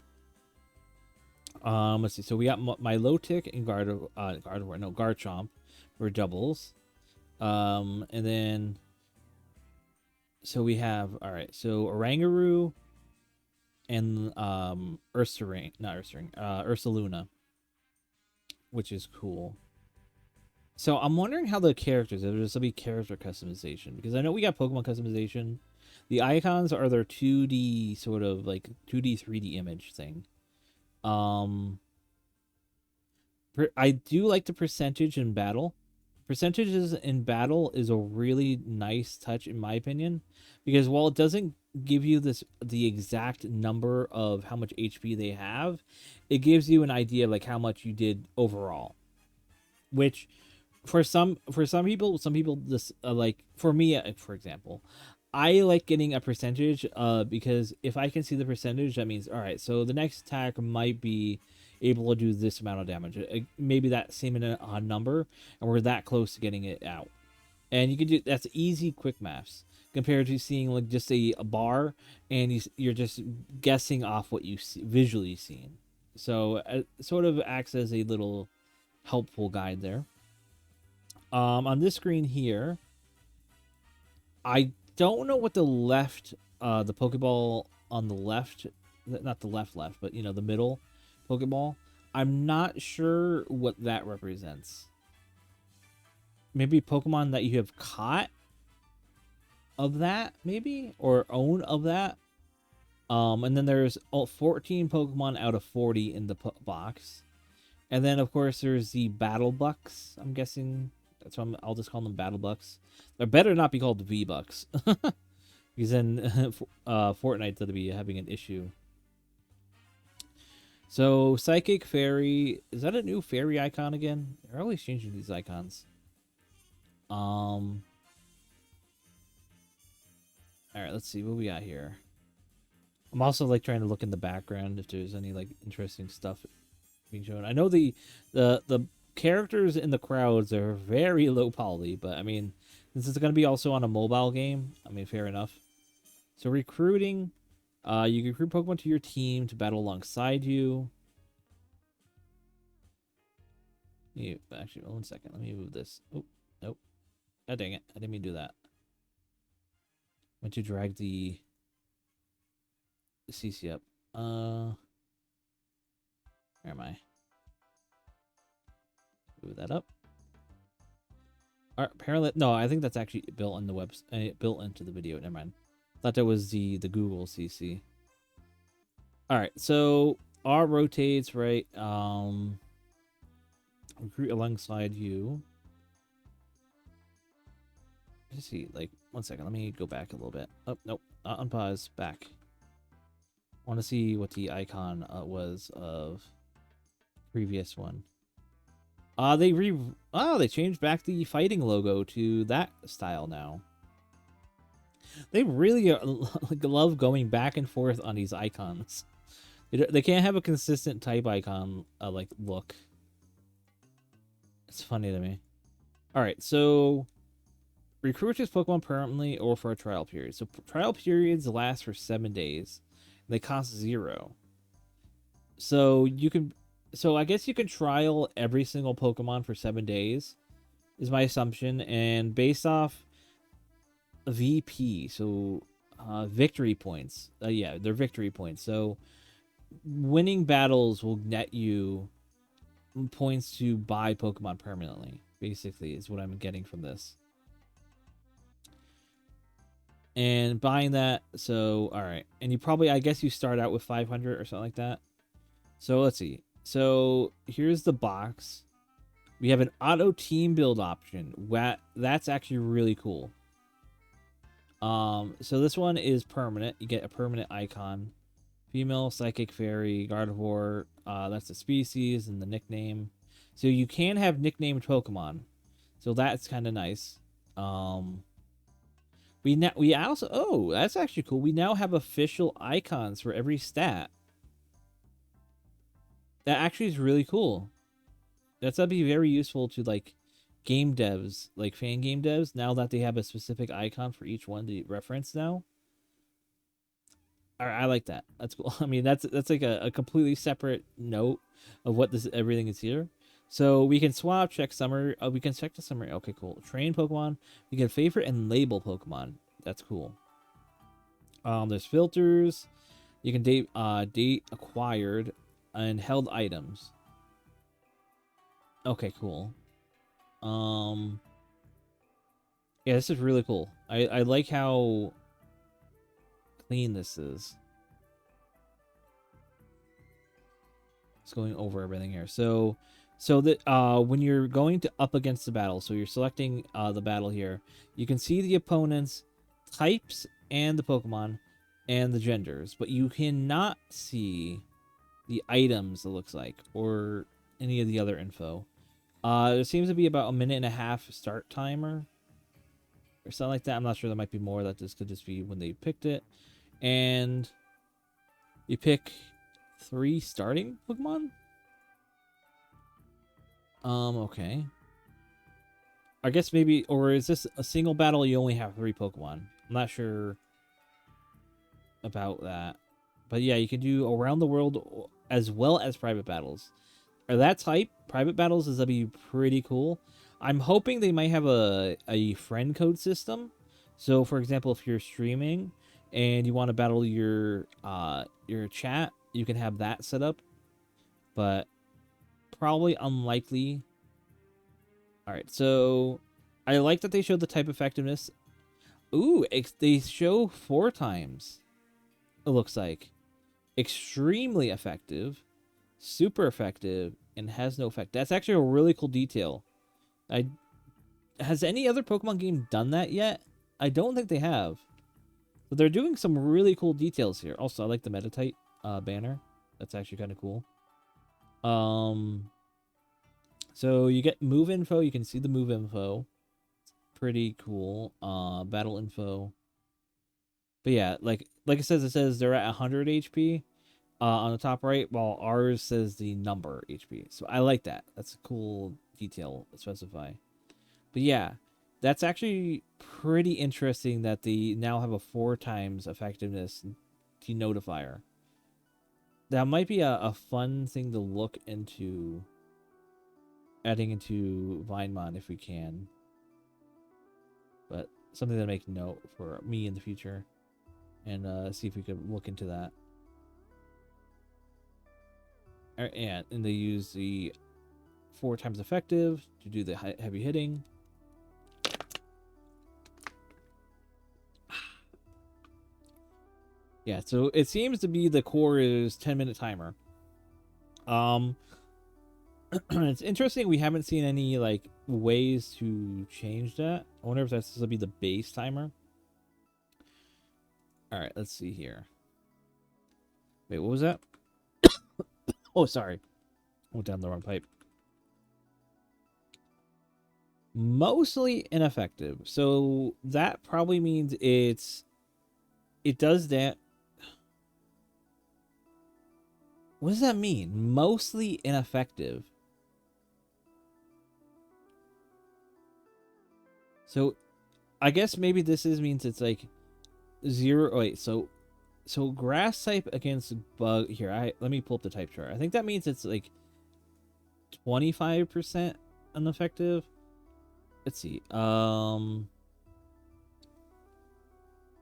Let's see. So we got my low tick and Garchomp for doubles. And then so we have so Oranguru and Ursaluna, which is cool. So I'm wondering how the characters, if there's gonna be character customization, because I know we got Pokemon customization. The icons are their 2D sort of like 2D 3D image thing. I do like the percentage in battle. Percentages in battle is a really nice touch in my opinion, because while it doesn't give you the exact number of how much HP they have, it gives you an idea of like how much you did overall, which for some people this like for me, for example, I like getting a percentage because if I can see the percentage, that means all right, so the next attack might be able to do this amount of damage, maybe that same number, and we're that close to getting it out. And you can do that's easy quick maths compared to seeing like just a bar and you're just guessing off what you visually seen. So it sort of acts as a little helpful guide there. On this screen here, I don't know what the Pokeball on the left, not the left, but you know, the middle Pokeball, I'm not sure what that represents. Maybe Pokemon that you have caught of that, maybe, or own of that. And then there's 14 Pokemon out of 40 in the box. And then, of course, there's the Battle Bucks. I'm guessing that's why I'll just call them Battle Bucks. They better not be called V-Bucks. Because then Fortnite's going to be having an issue. So, Psychic Fairy. Is that a new fairy icon again? They're always changing these icons. Alright, let's see what we got here. I'm also like trying to look in the background if there's any like interesting stuff being shown. I know the characters in the crowds are very low poly, but I mean, this is going to be also on a mobile game. I mean, fair enough. So recruiting, you can recruit Pokemon to your team to battle alongside you. Actually, 1 second. Let me move this. Oh, nope. Oh, dang it. I didn't mean to do that. I went to drag the CC up. Where am I? Move that up. Apparently, no, I think that's actually built in the built into the video. Never mind. Thought that was the Google CC. All right, so R rotates right. Recruit alongside you. Let's see. Like 1 second. Let me go back a little bit. Oh nope, not unpause. Back. I want to see what the icon was of previous one. They changed back the fighting logo to that style now. They really like love going back and forth on these icons. They can't have a consistent type icon like look. It's funny to me. All right, so recruit this Pokemon permanently or for a trial period. So trial periods last for 7 days. They cost 0. So you can. So I guess you can trial every single Pokemon for 7 days, is my assumption, and based off VP, so victory points. Yeah, they're victory points. So winning battles will net you points to buy Pokemon permanently, basically, is what I'm getting from this. And buying that, so, alright. And you probably, I guess you start out with 500 or something like that. So let's see. So here's the box. We have an auto team build option. That's actually really cool. So this one is permanent. You get a permanent icon. Female, Psychic Fairy, Gardevoir. That's the species and the nickname. So you can have nicknamed Pokemon. So that's kind of nice. We also, that's actually cool. We now have official icons for every stat. That actually is really cool. That'll be very useful to like game devs, like fan game devs, now that they have a specific icon for each one to reference now. I like that. That's cool. I mean, that's like a completely separate note of what this everything is here. So we can swap, check summary. We can check the summary. Okay, cool. Train Pokemon. We can favorite and label Pokemon. That's cool. There's filters. You can date acquired and held items. Okay, cool. Yeah, this is really cool. I like how clean this is. It's going over everything here. So that when you're going to up against the battle, so you're selecting the battle here, you can see the opponent's types and the Pokemon and the genders, but you cannot see the items, it looks like, or any of the other info. There seems to be about 1.5-minute start timer or something like that. I'm not sure. There might be more. That this could just be when they picked it. And you pick 3 starting Pokemon. Okay. I guess maybe, or is this a single battle? You only have 3 Pokemon. I'm not sure about that. But yeah, you can do around the world as well as private battles. Or that type, private battles, is gonna be pretty cool. I'm hoping they might have a friend code system. So, for example, if you're streaming and you want to battle your chat, you can have that set up. But probably unlikely. All right, so I like that they showed the type effectiveness. Ooh, they show 4 times. It looks like extremely effective, super effective, and has no effect. That's actually a really cool detail. Has any other Pokemon game done that yet? I don't think they have. But they're doing some really cool details here. Also, I like the Meditite banner. That's actually kind of cool. So you get move info. You can see the move info. Pretty cool. Battle info. But yeah, like it says they're at 100 HP on the top right, while ours says the number HP. So I like that. That's a cool detail to specify. But yeah, that's actually pretty interesting that they now have a 4 times effectiveness denotifier. That might be a fun thing to look into adding into Vinemon if we can. But something to make note for me in the future. And see if we could look into that. And they use the 4 times effective to do the heavy hitting. Yeah, so it seems to be the core is 10-minute timer. It's interesting we haven't seen any like ways to change that. I wonder if that's supposed to be the base timer. All right, let's see here. Wait, what was that? Oh, sorry. Went down the wrong pipe. Mostly ineffective. So that probably means it does that. What does that mean? Mostly ineffective. So I guess maybe this means it's like 0. Oh, wait, so grass type against bug here. Let me pull up the type chart. I think that means it's like 25% ineffective. Let's see.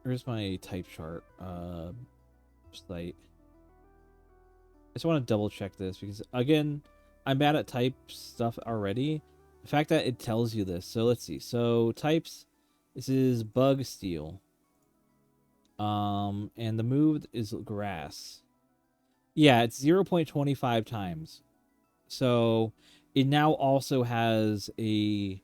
Where's my type chart site? I just want to double check this because again, I'm bad at type stuff already. The fact that it tells you this. So let's see. So types, this is bug steel. And the move is grass. Yeah, it's 0.25 times. So it now also has a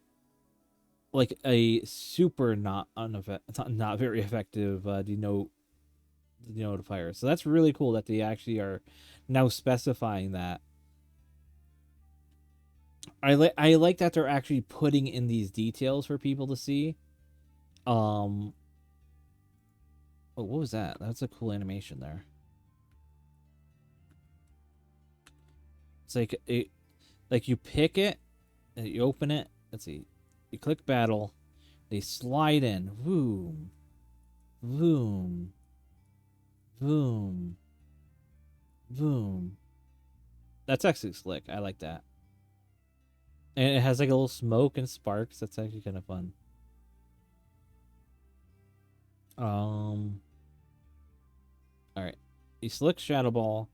super not very effective denotifier. So that's really cool that they actually are now specifying that. I like that they're actually putting in these details for people to see. Oh, what was that? That's a cool animation there. It's like you pick it, and you open it. Let's see. You click battle. They slide in. Boom. Boom. Boom. Boom. That's actually slick. I like that. And it has like a little smoke and sparks. That's actually kind of fun. Alright. You select Shadow Ball.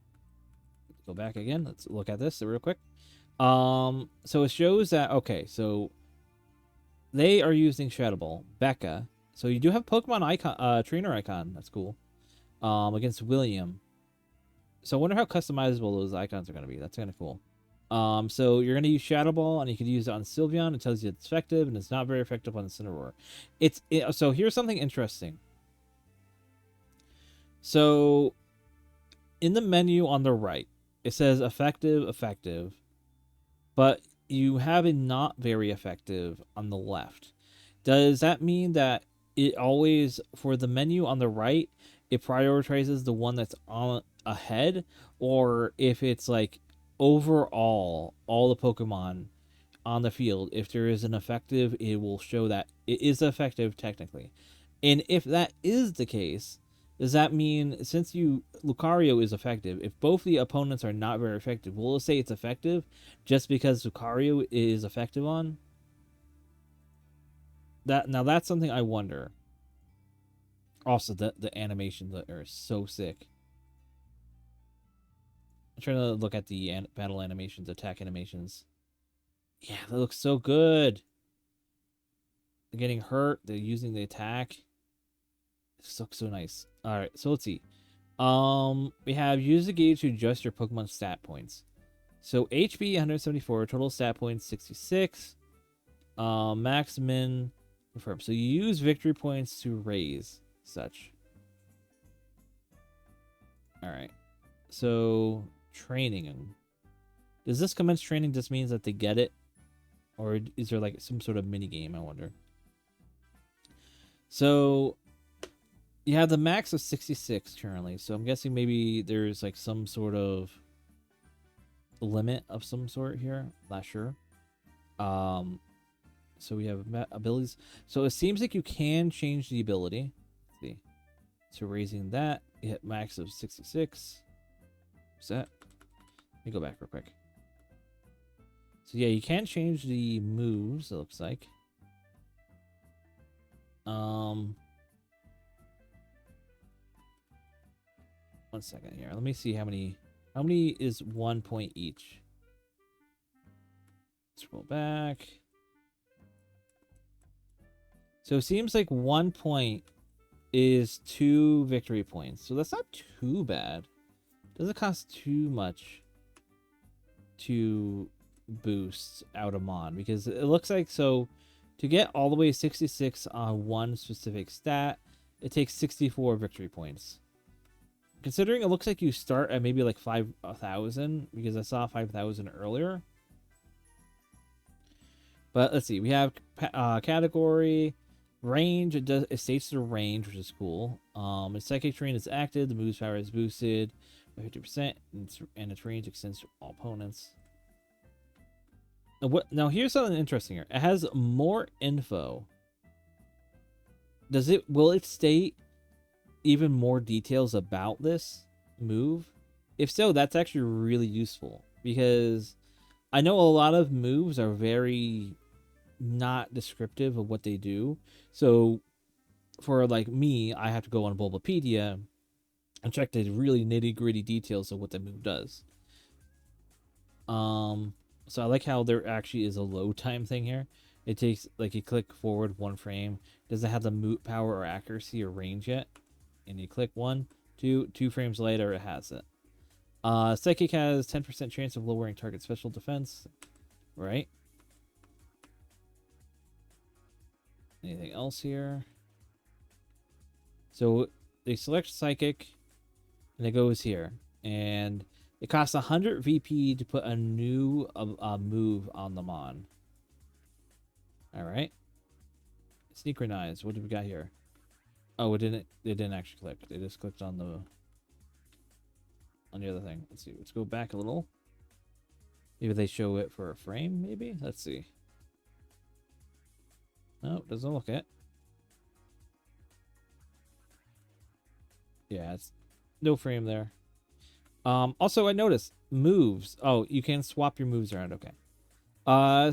Go back again. Let's look at this real quick. So it shows that, okay, so they are using Shadow Ball. Becca. So you do have Pokemon icon, trainer icon. That's cool. Against William. So I wonder how customizable those icons are going to be. That's kind of cool. So you're going to use Shadow Ball, and you can use it on Sylveon. It tells you it's effective, and it's not very effective on Incineroar. So here's something interesting. So in the menu on the right, it says effective, effective, but you have a not very effective on the left. Does that mean that it always, for the menu on the right, it prioritizes the one that's on ahead? Or if it's like overall, all the Pokemon on the field, if there is an effective, it will show that it is effective technically. And if that is the case, does that mean, since Lucario is effective, if both the opponents are not very effective, will it say it's effective just because Lucario is effective on? Now that's something I wonder. Also, the animations are so sick. I'm trying to look at the battle animations, attack animations. Yeah, that looks so good. They're getting hurt. They're using the attack. This looks so nice. All right, so let's see. We have use the gauge to adjust your Pokemon stat points. So HP 174, total stat points 66. Max min confirm. So you use victory points to raise such. All right. So training. Does this commence training just means that they get it, or is there like some sort of mini game? I wonder. So you have the max of 66 currently, so I'm guessing maybe there's like some sort of limit of some sort here. Not sure. So we have abilities. So it seems like you can change the ability. Let's see. So raising that, you hit max of 66. Set. Let me go back real quick. So yeah, you can change the moves, it looks like. One second here. Let me see how many is 1 point each. Scroll back. So it seems like 1 point is 2 victory points. So that's not too bad. Doesn't cost too much to boost out a Mon, because it looks like, so to get all the way to 66 on one specific stat, it takes 64 victory points. Considering it looks like you start at maybe like 5,000, because I saw 5,000 earlier. But let's see, we have category, range. It states the range, which is cool. Its psychic terrain is active. The move's power is boosted by 50%, and its range extends to all opponents. Now here's something interesting here. It has more info. Will it state even more details about this move? If so, that's actually really useful, because I know a lot of moves are very not descriptive of what they do. So for like me, I have to go on Bulbapedia and check the really nitty-gritty details of what the move does. So I like how there actually is a load time thing here. It takes, like, you click forward 1 frame. Doesn't have the move power or accuracy or range yet. And you click 1, 2 frames later, it has it. Psychic has 10% chance of lowering target special defense. Right. Anything else here? So they select Psychic, and it goes here. And it costs 100 VP to put a new move on the Mon. Alright. Synchronize. What do we got here? Oh, it didn't actually click. They just clicked on the other thing. Let's see. Let's go back a little. Maybe they show it for a frame, maybe? Let's see. No, doesn't look it. Yeah, it's no frame there. Also, I noticed moves. Oh, you can swap your moves around. Okay.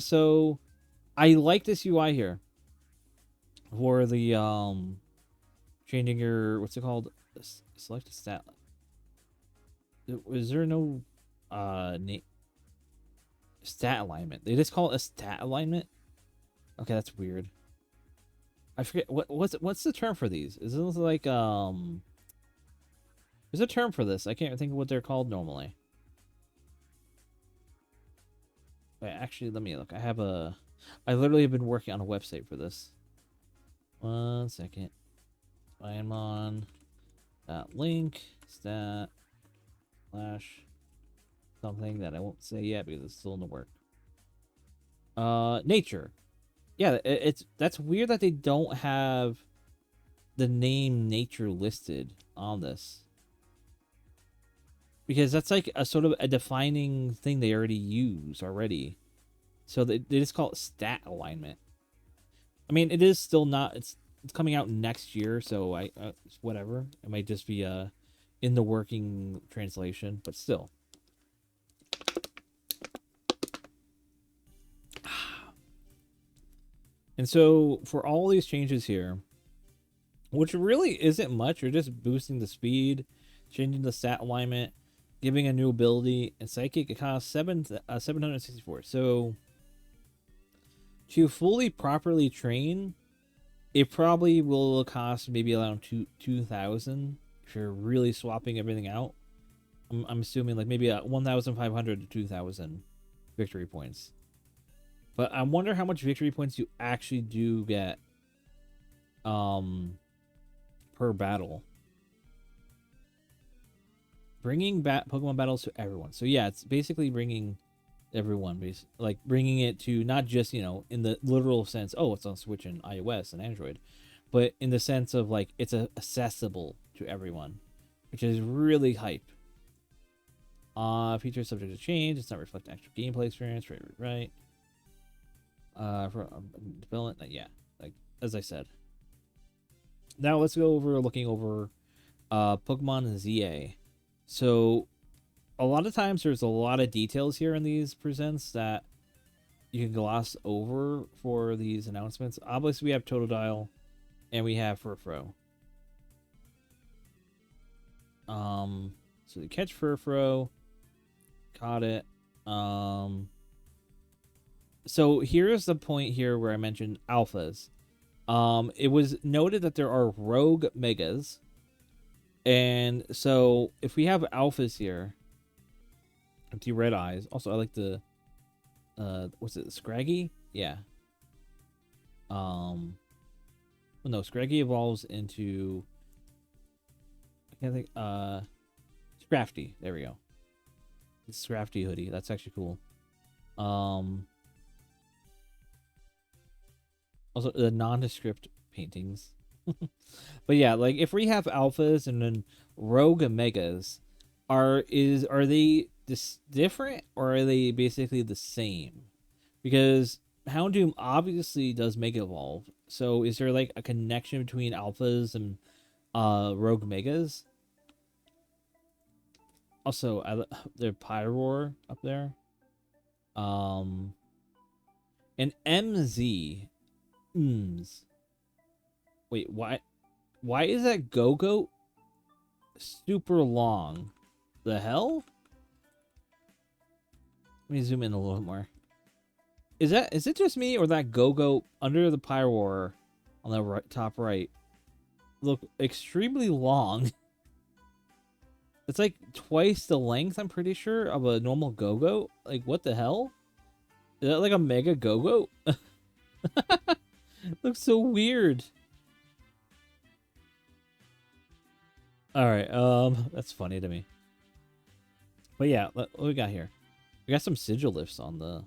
So I like this UI here for the changing your, what's it called? Select a stat. Is there no stat alignment? They just call it a stat alignment. Okay, that's weird. I forget what's the term for these? Is this like there's a term for this. I can't think of what they're called normally. Wait, actually, let me look. I literally have been working on a website for this. 1 second. I'm on that link stat slash something that I won't say yet because it's still in the work. Nature. Yeah, that's weird that they don't have the name nature listed on this. Because that's like a sort of a defining thing they already use already. So they just call it stat alignment. I mean, it is still not, it's coming out next year, so whatever. It might just be in the working translation, but still. And so for all these changes here, which really isn't much, you're just boosting the speed, changing the stat alignment, giving a new ability, and psychic, it costs 764. So to fully properly train, it probably will cost maybe around 2,000 if you're really swapping everything out. I'm assuming like maybe 1,500 to 2,000 victory points. But I wonder how much victory points you actually do get per battle. Bringing back Pokemon battles to everyone. So yeah, it's basically bringing everyone, like bringing it to not just, you know, in the literal sense, oh, it's on Switch and iOS and Android, but in the sense of like it's accessible to everyone, which is really hype. Features subject to change. It's not reflecting actual gameplay experience. Right. For development, yeah, like as I said. Now let's go over looking over Pokemon ZA. So a lot of times there's a lot of details here in these presents that you can gloss over for these announcements. Obviously we have Totodile and we have Furfrou. So you catch Furfrou, caught it. So here's the point here where I mentioned alphas. It was noted that there are rogue megas. And so if we have alphas here, empty red eyes. Also, I like the, what's it, Scraggy? Yeah. Well, no, Scraggy evolves into, I can't think, Scrafty. There we go. The Scrafty hoodie. That's actually cool. Also, the nondescript paintings. But yeah, like if we have alphas and then rogue megas, are they different or are they basically the same? Because Houndoom obviously does Mega Evolve, so is there like a connection between alphas and rogue megas? Also, the Pyroar up there, and MZ. Wait, why is that Go-Go super long? The hell? Let me zoom in a little more. Is it just me or that Go-Go under the Pyroar on the top right look extremely long? It's like twice the length, I'm pretty sure, of a normal Go-Go. Like, what the hell? Is that like a Mega Go-Go? Looks so weird. Alright, that's funny to me. But yeah, what we got here? We got some sigil lifts on the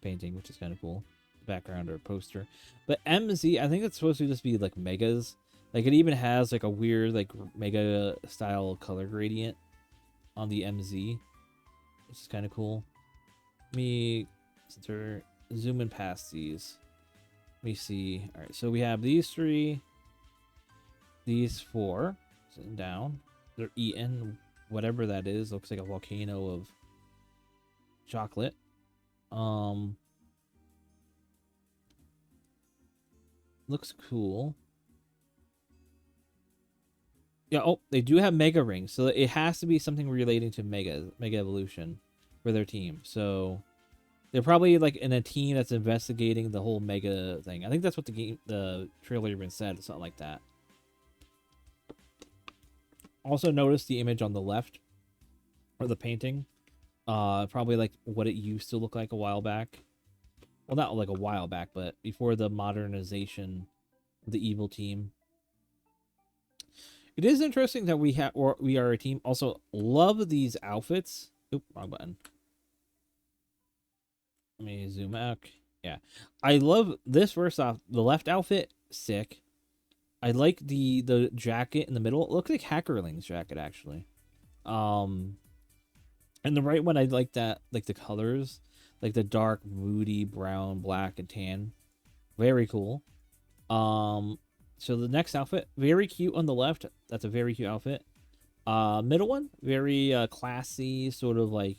painting, which is kind of cool. Background or poster. But MZ, I think it's supposed to just be like megas. Like it even has like a weird like mega style color gradient on the MZ, which is kind of cool. since we're zooming past these, let me see. All right, so we have these 3, these 4, sitting down. They're eating whatever that is. Looks like a volcano of chocolate. Looks cool. Yeah, oh, they do have Mega Rings, so it has to be something relating to Mega Evolution for their team. So they're probably like in a team that's investigating the whole Mega thing. I think that's what the trailer even said, something like that. Also notice the image on the left, or the painting. Probably like what it used to look like a while back. Well, not like a while back, but before the modernization of the evil team. It is interesting that we are a team. Also, love these outfits. Oop, wrong button. Let me zoom out. Yeah, I love this. First off, the left outfit, sick. I like the jacket in the middle. It looks like Hackerling's jacket actually. And the right one, I like that, like the colors, like the dark, moody brown, black, and tan. Very cool. So the next outfit, very cute on the left. That's a very cute outfit. Middle one, very classy, sort of like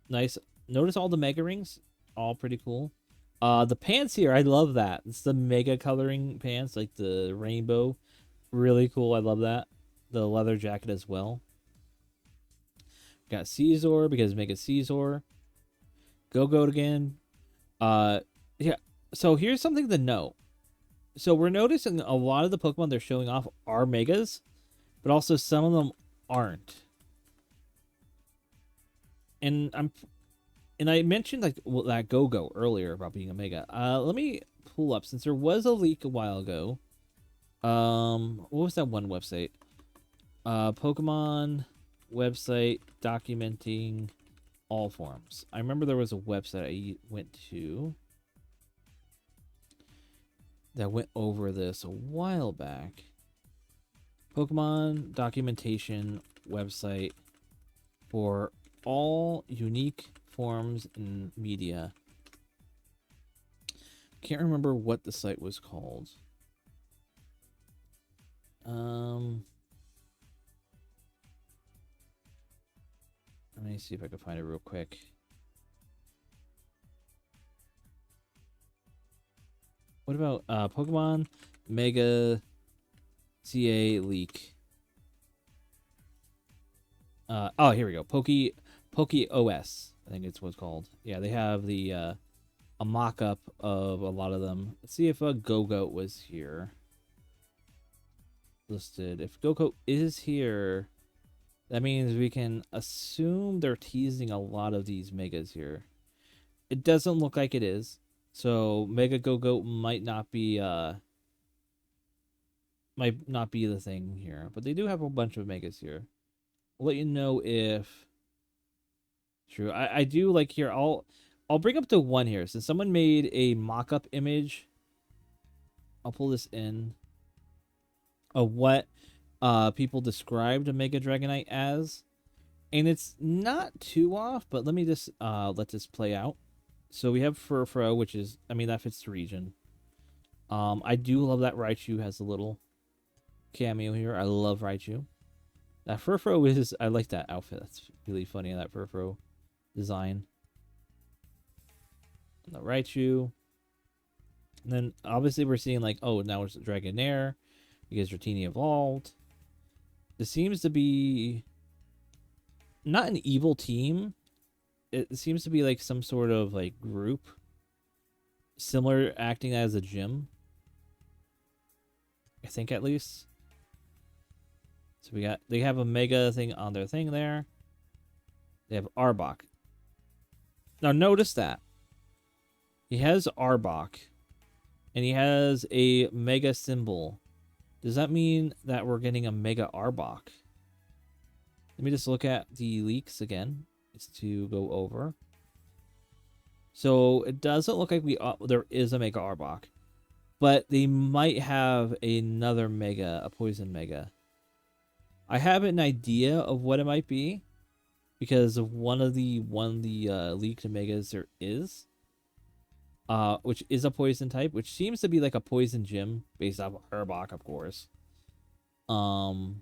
nice. Notice all the Mega Rings, all pretty cool. The pants here, I love that. It's the Mega coloring pants, like the rainbow. Really cool, I love that. The leather jacket as well. Got Caesar because Mega Caesar. Go again. Yeah. So here's something to note. So we're noticing a lot of the Pokemon they're showing off are Megas, but also some of them aren't. And I mentioned like that Go earlier about being a Mega. Let me pull up, since there was a leak a while ago. What was that one website? Pokemon website documenting all forms. I remember there was a website I went to that went over this a while back. Pokemon documentation website for all unique forms in media. Can't remember what the site was called. Let me see if I can find it real quick. What about Pokemon Mega CA leak? Oh, here we go. Poke OS, I think it's what's called. Yeah, they have the a mock-up of a lot of them. Let's see if a Go-Goat was here. Listed. If Go-Goat is here, that means we can assume they're teasing a lot of these Megas here. It doesn't look like it is. So Mega Go-Goat might not be the thing here, but they do have a bunch of Megas here. I'll let you know if true. I do like here. I'll bring up the one here, since someone made a mock-up image. I'll pull this in of what people described a Mega Dragonite as, and it's not too off. But let me just let this play out. So we have Furfrou, which is, I mean, that fits the region. I do love that Raichu has a little cameo here. I love Raichu. That Furfrou is, I like that outfit. That's really funny, that Furfrou design. And the Raichu. And then obviously we're seeing like, oh, now it's Dragonair because Dratini evolved. This seems to be not an evil team. It seems to be like some sort of like group, similar, acting as a gym, I think, at least. So they have a Mega thing on their thing there. They have Arbok. Now notice that he has Arbok and he has a Mega symbol. Does that mean that we're getting a Mega Arbok? Let me just look at the leaks again. Is to go over. So it doesn't look like there is a Mega Arbok, but they might have another Mega, a Poison Mega. I have an idea of what it might be, because of one of the leaked megas there is, which is a poison type, which seems to be like a poison gym based off of Herbok, of course. Well,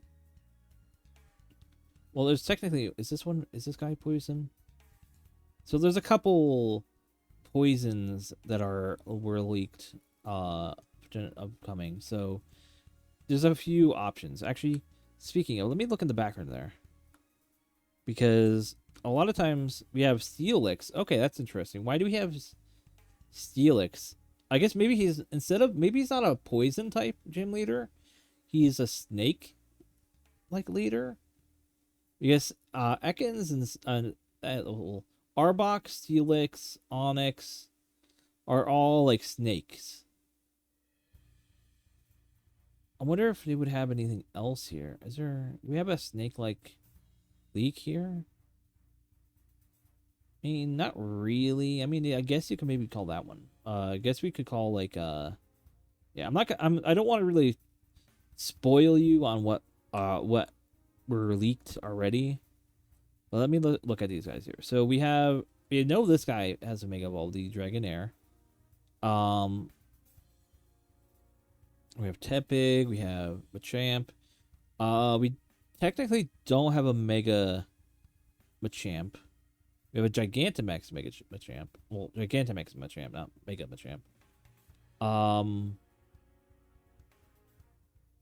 there's technically, is this guy poison? So there's a couple poisons that were leaked upcoming. So there's a few options. Actually, speaking of, let me look in the background there, because a lot of times we have Steelix. Okay, that's interesting. Why do we have Steelix? I guess maybe maybe he's not a poison type gym leader. He's a snake like leader. Because Ekans and Arbok, Steelix, Onyx are all like snakes. I wonder if they would have anything else here. Do we have a snake-like leak here? I mean, not really. I mean, I guess you could maybe call that one. I guess we could call like yeah, I don't want to really spoil you on what were leaked already. But let me look at these guys here. So we know this guy has a Mega Evolve, the Dragonair. We have Tepig, we have Machamp. We technically don't have a Mega Machamp. We have a Gigantamax Mega Machamp. Well, Gigantamax Machamp, not Mega Machamp. I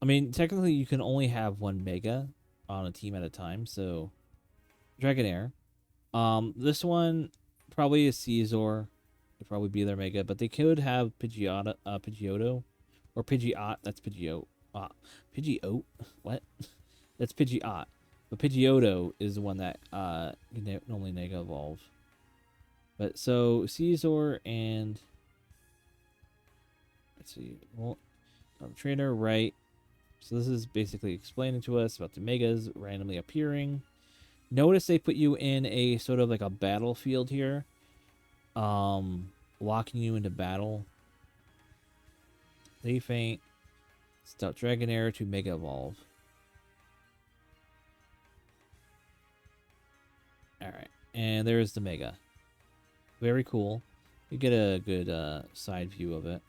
mean, technically you can only have one Mega on a team at a time, so Dragonair. This one probably is Caesar. Would probably be their Mega, but they could have Pidgeotto. Or Pidgeot. That's Pidgeot. Pidgeot? What? That's Pidgeot. But Pidgeotto is the one that can normally Mega Evolve. But so Caesar and let's see. Well, trainer, right? So this is basically explaining to us about the Megas randomly appearing. Notice they put you in a sort of like a battlefield here. Locking you into battle. They faint. Stout Dragonair to Mega Evolve. Alright. And there's the Mega. Very cool. You get a good side view of it.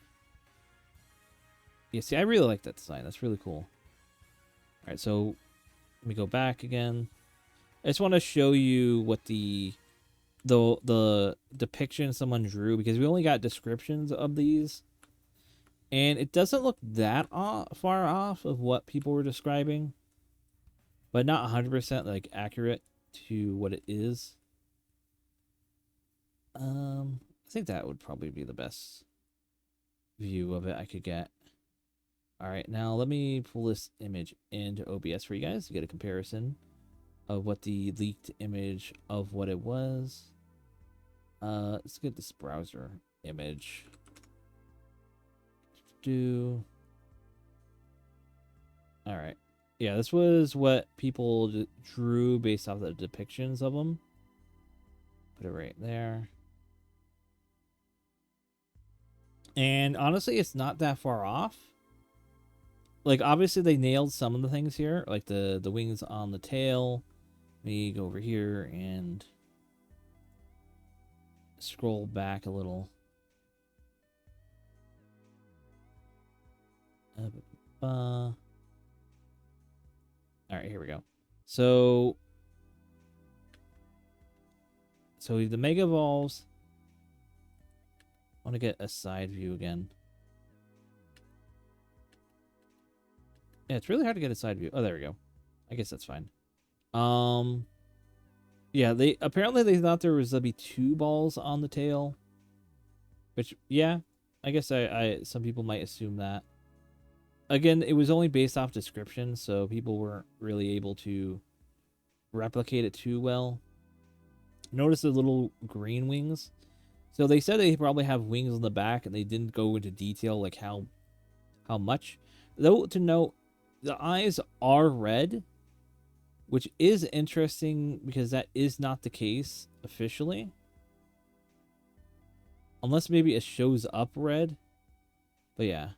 Yeah, see, I really like that design. That's really cool. Alright, so let me go back again. I just want to show you what the depiction someone drew, because we only got descriptions of these. And it doesn't look that far off of what people were describing, but not 100% like accurate to what it is. I think that would probably be the best view of it I could get. All right, now let me pull this image into OBS for you guys to get a comparison of what the leaked image of what it was. Let's get this browser image. All right, yeah, this was what people drew based off the depictions of them. Put it right there. And honestly, it's not that far off. Like, obviously they nailed some of the things here, like the wings on the tail. Let me go over here and scroll back a little. All right, here we go. So the Mega Evolves. I want to get a side view again. Yeah, it's really hard to get a side view. Oh, there we go. I guess that's fine. Yeah, they thought there was gonna be 2 balls on the tail. Which, yeah, I guess some people might assume that. Again, it was only based off description, so people weren't really able to replicate it too well. Notice the little green wings. So they said they probably have wings on the back, and they didn't go into detail like how much. Though to note, the eyes are red, which is interesting because that is not the case officially. Unless maybe it shows up red. But yeah.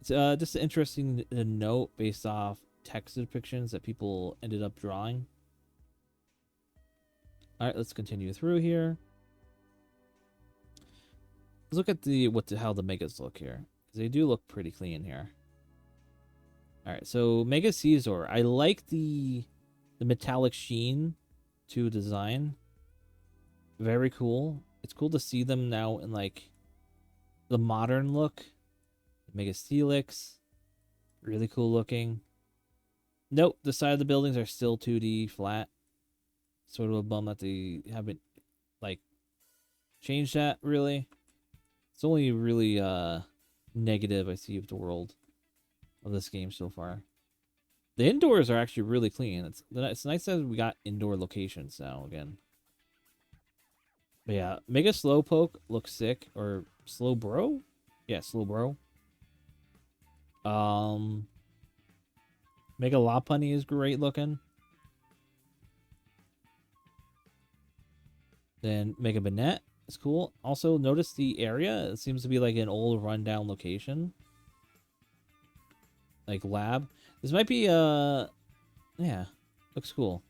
It's just interesting to note based off text depictions that people ended up drawing. All right, let's continue through here. Let's look at the how the megas look here. They do look pretty clean here. All right, so Mega Caesar. I like the metallic sheen to design. Very cool. It's cool to see them now in like the modern look. Mega Steelix. Really cool looking. Nope, the side of the buildings are still 2D flat. Sort of a bum that they haven't like changed that really. It's only really negative I see of the world of this game so far. The indoors are actually really clean. It's nice that we got indoor locations now again. But yeah, Mega Slowpoke looks sick. Or Slowbro? Yeah, Slowbro. Mega Lopunny is great looking. Then Mega Banette is cool. Also, notice the area. It seems to be like an old rundown location. Like lab. This might be yeah, looks cool.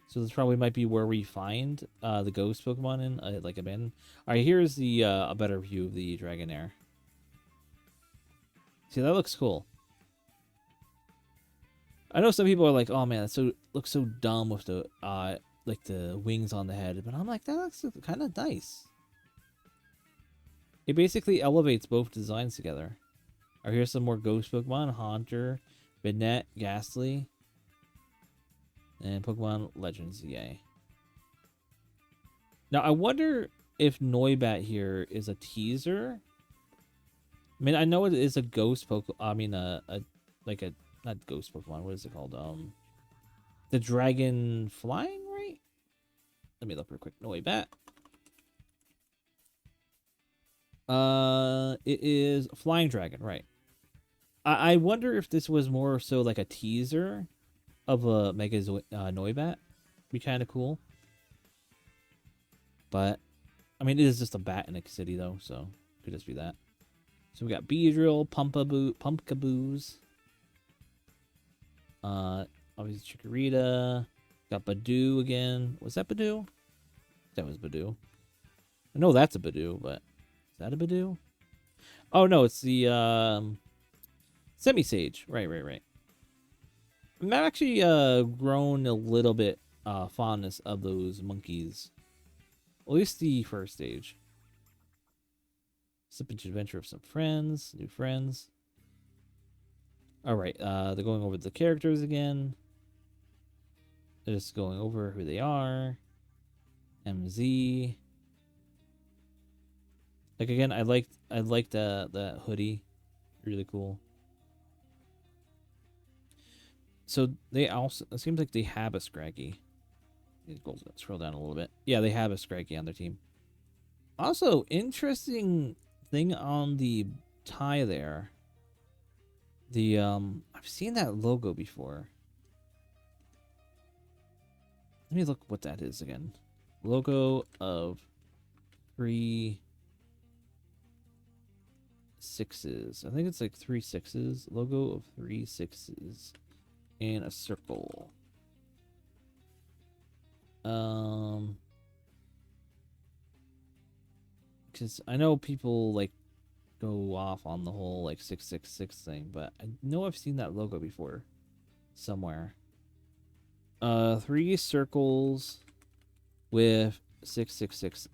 So this probably might be where we find the ghost Pokemon in like abandoned. All right, here's the a better view of the Dragonair. See, that looks cool. I know some people are like, "Oh man, that looks so dumb with the like the wings on the head," but I'm like, that looks kind of nice. It basically elevates both designs together. All right, here's some more ghost Pokemon: Haunter, Banette, Ghastly, and Pokemon Legends EA. Now I wonder if Noibat here is a teaser. I mean, I know it is a ghost Pokemon. I mean, like a not ghost Pokemon. What is it called? The dragon flying, right? Let me look real quick. Noibat. It is Flying Dragon, right? I wonder if this was more so like a teaser of a Mega Noibat. Be kind of cool. But I mean, it is just a bat in a city though, so could just be that. So we got Beedrill, Pumpkaboos. Obviously Chikorita. Got Badoo again. Was that Badoo? That was Badoo. I know that's a Badoo, but is that a Badoo? Oh no, it's the Semi-Sage. Right. I've actually grown a little bit fondness of those monkeys. At least the first stage. Slippage adventure of some friends, new friends. Alright, they're going over the characters again. They're just going over who they are. MZ. Like again, I liked that hoodie. Really cool. So they also, it seems like they have a Scraggy. Let's scroll down a little bit. Yeah, they have a Scraggy on their team. Also, interesting thing on the tie there. The I've seen that logo before. Let me look what that is again. Logo of 3 6s. I think it's like 3 6s. Logo of 3 6s and a circle. Because I know people like go off on the whole like 666 thing, but I know I've seen that logo before somewhere. 3 circles with 666.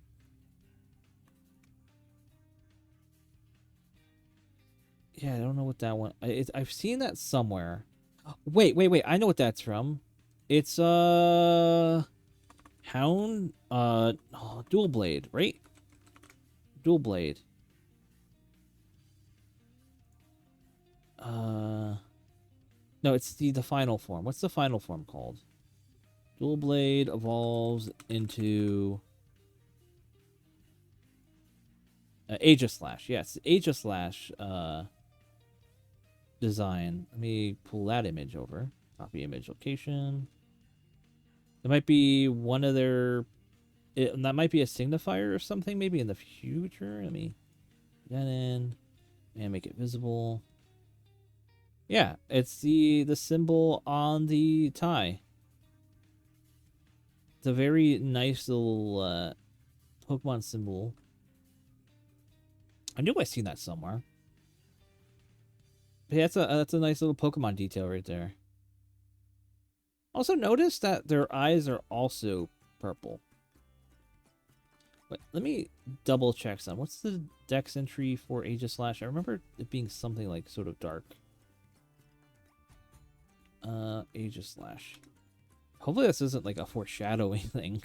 Yeah, I don't know what that one. I've seen that somewhere. Wait. I know what that's from. It's Hound Dual Blade, right? Dual Blade. No, it's the final form. What's the final form called? Dual Blade evolves into Aegislash. Yes, Aegislash design. Let me pull that image over. Copy image location. It might be one of their. That might be a signifier or something. Maybe in the future. Let me get that in and make it visible. Yeah, it's the symbol on the tie. It's a very nice little Pokemon symbol. I knew I seen that somewhere. But yeah, that's a nice little Pokemon detail right there. Also, notice that their eyes are also purple. Wait, let me double check some. What's the dex entry for Aegislash? I remember it being something like sort of dark. Aegislash. Hopefully this isn't like a foreshadowing thing.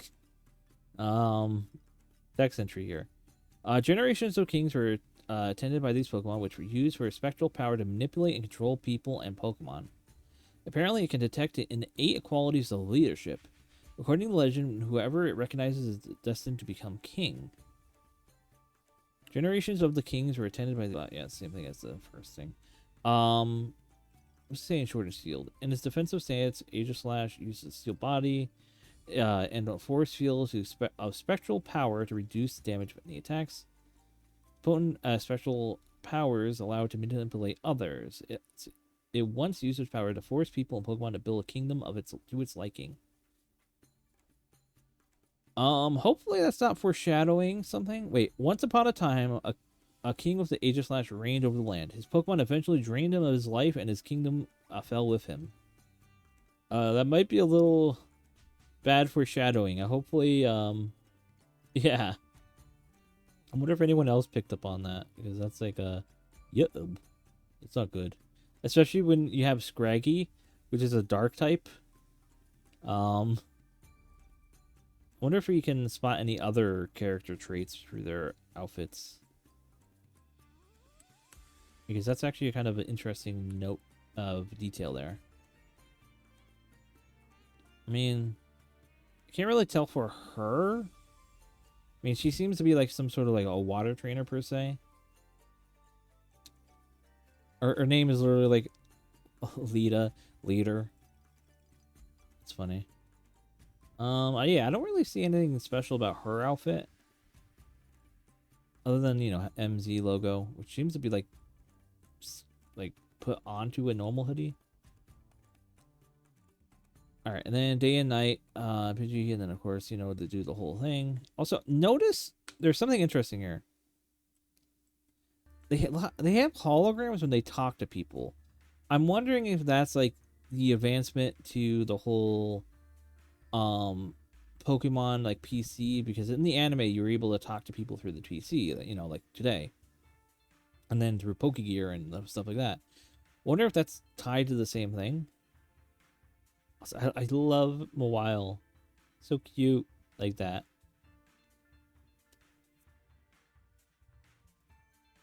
Dex entry here. Generations of kings were attended by these Pokemon, which were used for a spectral power to manipulate and control people and Pokemon. Apparently, it can detect innate qualities of leadership. According to legend, whoever it recognizes is destined to become king. Generations of the kings were attended by the... yeah, same thing as the first thing. I'm saying short and sealed. In its defensive stance, Aegislash uses steel body and force fields of spectral power to reduce damage of any attacks. Potent special powers allow it to manipulate others. It once used its power to force people and Pokemon to build a kingdom to its liking. Hopefully that's not foreshadowing something. Wait, once upon a time, a king with the Aegislash reigned over the land. His Pokemon eventually drained him of his life, and his kingdom fell with him. That might be a little bad foreshadowing. Hopefully, yeah. I wonder if anyone else picked up on that, because that's like a, yep, it's not good. Especially when you have Scraggy, which is a dark type. I wonder if we can spot any other character traits through their outfits. Because that's actually a kind of an interesting note of detail there. I mean, I can't really tell for her. I mean, she seems to be like some sort of like a water trainer per se. Her name is literally like Leader. It's funny. Yeah, I don't really see anything special about her outfit. Other than, you know, MZ logo, which seems to be like put onto a normal hoodie. Alright, and then day and night, Pidgey, and then of course, you know, to do the whole thing. Also, notice there's something interesting here. They have holograms when they talk to people. I'm wondering if that's like the advancement to the whole Pokemon like PC, because in the anime you were able to talk to people through the PC, you know, like today. And then through Pokegear and stuff like that. Wonder if that's tied to the same thing. I love Mawile. So cute like that.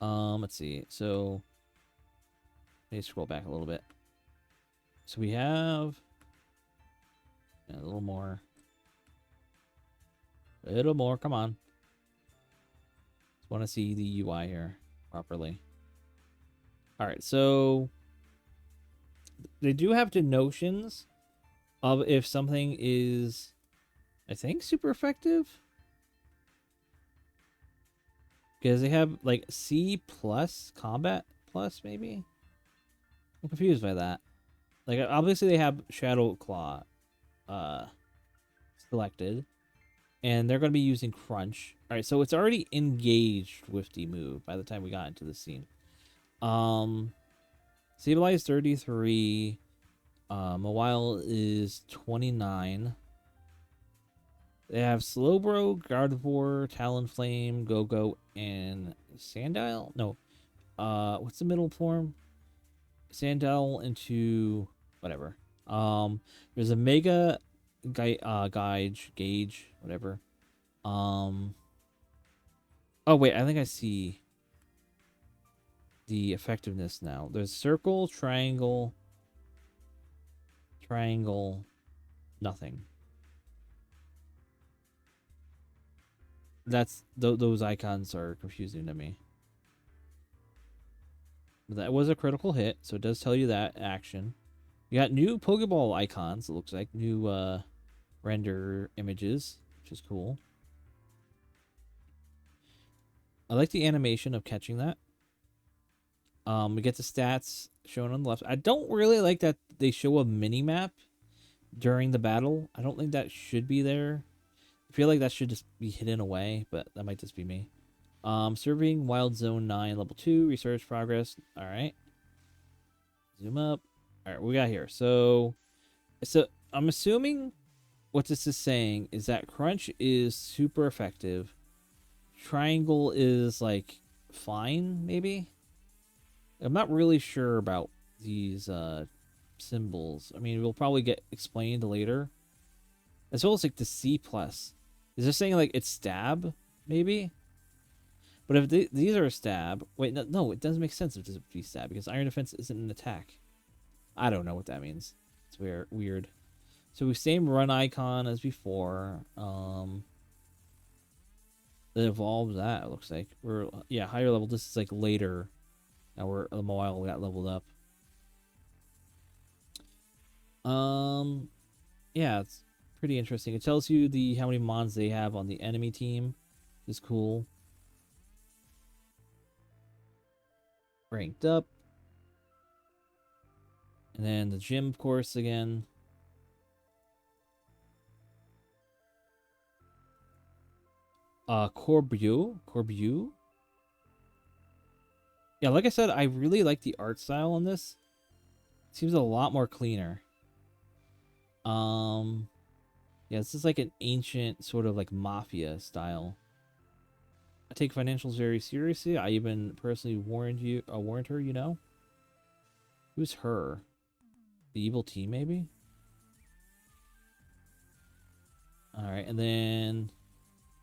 Let's see. So let me scroll back a little bit. So we have a little more. A little more, come on. Just want to see the UI here properly. Alright, so they do have denotions of if something is, I think, super effective. Because they have like C plus, combat plus, maybe? I'm confused by that. Like, obviously they have Shadow Claw selected. And they're going to be using Crunch. Alright, so it's already engaged with the move by the time we got into the scene. Sableye is 33. Mawile is 29. They have Slowbro, Gardevoir, Talonflame, Go-Go, and Sandile? No. What's the middle form? Sandile into whatever. There's a Mega Gauge, whatever. Oh wait, I think I see the effectiveness now. There's circle, triangle, nothing. That's those icons are confusing to me. But that was a critical hit, so it does tell you that action. You got new Pokeball icons, it looks like. New render images, which is cool. I like the animation of catching that. We get the stats shown on the left. I don't really like that they show a mini map during the battle. I don't think that should be there. I feel like that should just be hidden away, but that might just be me. Serving Wild Zone 9 level 2 research progress. All right. Zoom up. All right, what we got here. So I'm assuming what this is saying is that Crunch is super effective. Triangle is like fine, maybe. I'm not really sure about these symbols. I mean, we'll probably get explained later. As well as like the C plus. Is this saying like it's stab, maybe? But if these are a stab, wait, no, it doesn't make sense if this would be stab because iron defense isn't an attack. I don't know what that means. It's weird. So same run icon as before. It evolved that, it looks like. We're higher level. This is like later. Now the mobile got leveled up. Yeah, it's pretty interesting. It tells you how many mons they have on the enemy team. Is cool. Ranked up. And then the gym, of course, again. Corbeau. Yeah, like I said, I really like the art style on this. It seems a lot more cleaner. Yeah, this is like an ancient sort of like mafia style. I take financials very seriously. I even personally warned her, you know? Who's her? The evil team, maybe? Alright, and then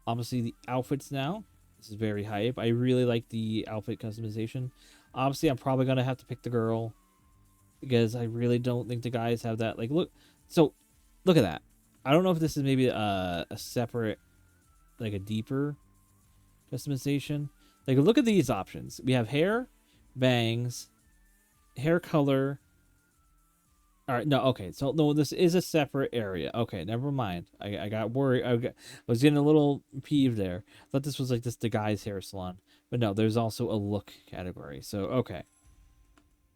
obviously the outfits now. This is very hype. I really like the outfit customization. Obviously, I'm probably going to have to pick the girl because I really don't think the guys have that. Like, look at that. I don't know if this is maybe a separate, like a deeper customization. Like, look at these options. We have hair, bangs, hair color. All right, no, okay. So, no, this is a separate area. Okay, never mind. I got worried. I was getting a little peeved there. I thought this was like the guy's hair salon. But no, there's also a look category. So, okay.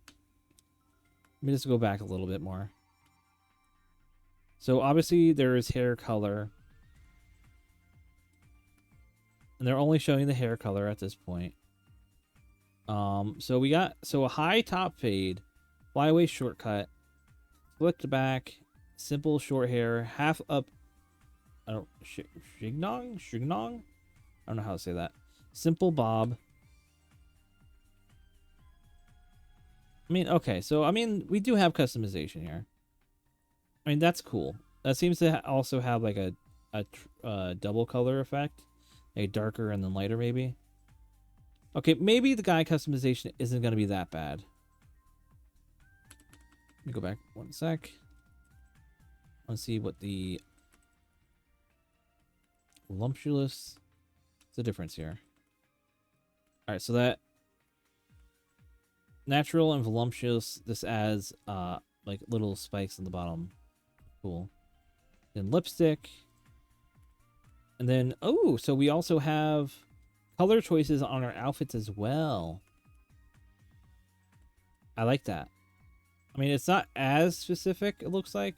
Let me just go back a little bit more. So, obviously, there is hair color. And they're only showing the hair color at this point. So we got a high top fade, flyaway shortcut, flicked back, simple short hair, half up. I don't shignon. I don't know how to say that. Simple bob. I mean, okay, so I mean we do have customization here. I mean that's cool. That seems to also have like a double color effect. A darker and then lighter, maybe. Okay, maybe the guy customization isn't going to be that bad. Let me go back one sec. Let's see what the voluptuous. What's the difference here? All right, so that natural and voluptuous. This adds like little spikes on the bottom. Cool. Then lipstick. And then, oh, so we also have color choices on our outfits as well. I like that. I mean, it's not as specific, it looks like.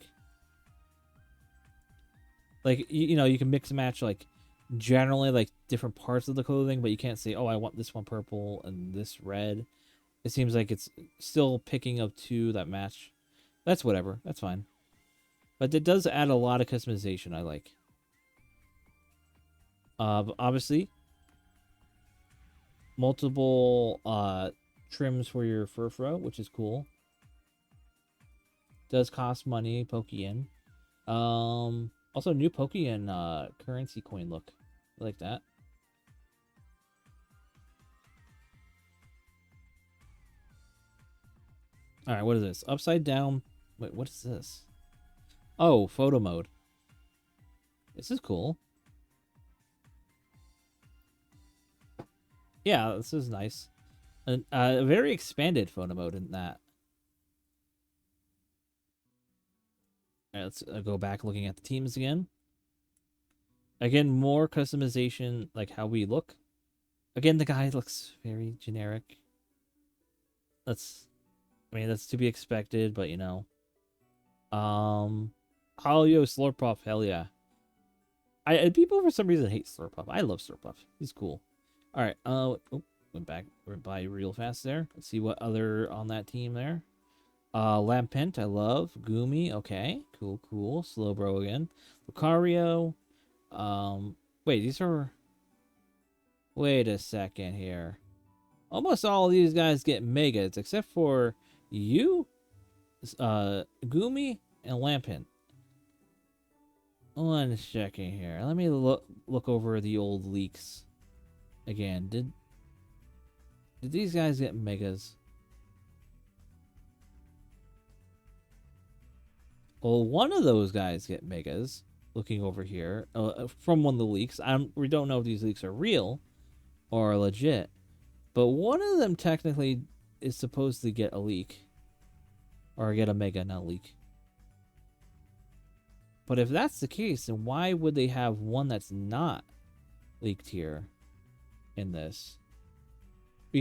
Like, you know, you can mix and match, like, generally, like, different parts of the clothing, but you can't say, oh, I want this one purple and this red. It seems like it's still picking up two that match. That's whatever. That's fine. But it does add a lot of customization, I like. Obviously, multiple trims for your fur fro, which is cool. Does cost money, Pokeyen. Also new Pokeyen currency coin look. I like that. All right, what is this? Upside down. Wait, what is this? Oh, photo mode. This is cool. Yeah, this is nice. A very expanded photo mode in that. All right, let's go back looking at the teams again. Again, more customization, like how we look. Again, the guy looks very generic. I mean, that's to be expected, but you know. Oh, yo, Slurpuff, hell yeah. People for some reason hate Slurpuff. I love Slurpuff. He's cool. All right. Went by real fast there. Let's see what other on that team there. Lampent, I love. Gumi, okay, cool. Slowbro again. Lucario. Wait, these are. Wait a second here. Almost all of these guys get megas except for you, Gumi, and Lampent. One second here. Let me look over the old leaks again. Did these guys get megas? Well, one of those guys get megas. Looking over here, from one of the leaks. We don't know if these leaks are real or legit, but one of them technically is supposed to get a leak or get a mega, not leak. But if that's the case, then why would they have one that's not leaked here in this?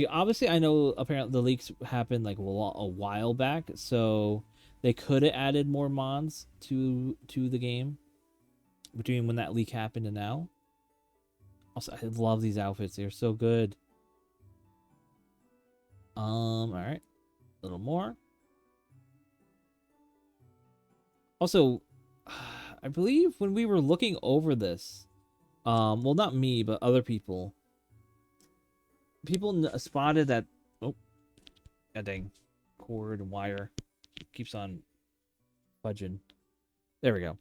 Obviously, I know apparently the leaks happened like a while back, so they could have added more mods to the game between when that leak happened and now. Also, I love these outfits. They're so good. All right. A little more. Also, I believe when we were looking over this, well, not me, but other people spotted that. Oh, god dang, cord and wire keeps on fudging. There we go.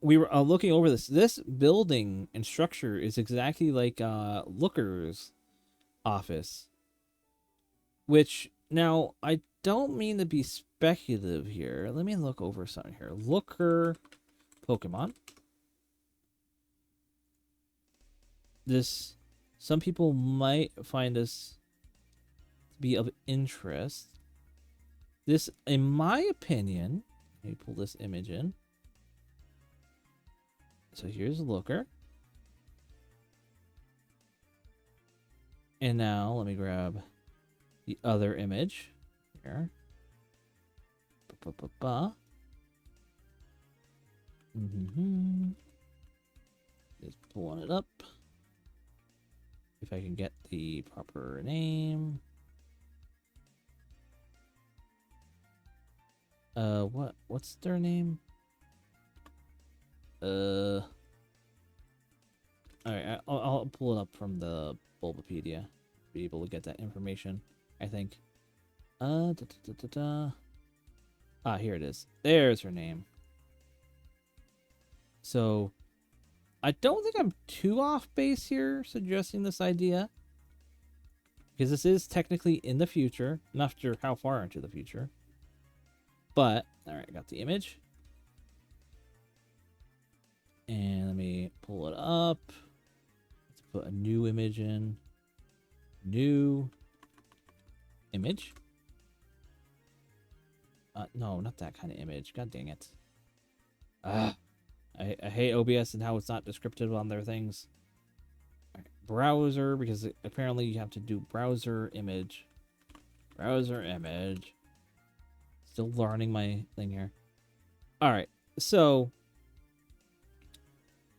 We were looking over this. This building and structure is exactly like Looker's office. Which, now, I don't mean to be speculative here. Let me look over something here. Looker Pokemon. Some people might find this to be of interest. This, in my opinion, let me pull this image in. So here's Looker. And now let me grab the other image here. Just pulling it up. If I can get the proper name. What's their name? Alright, I'll pull it up from the Bulbapedia. Be able to get that information, I think. Ah, here it is. There's her name. So, I don't think I'm too off base here suggesting this idea. Because this is technically in the future. Not sure how far into the future. But, alright, I got the image. And let me pull it up. Let's put a new image in. New image. No, not that kind of image. God dang it. I hate OBS and how it's not descriptive on their things. Right, browser, because apparently you have to do browser image. Browser image. Still learning my thing here. Alright, so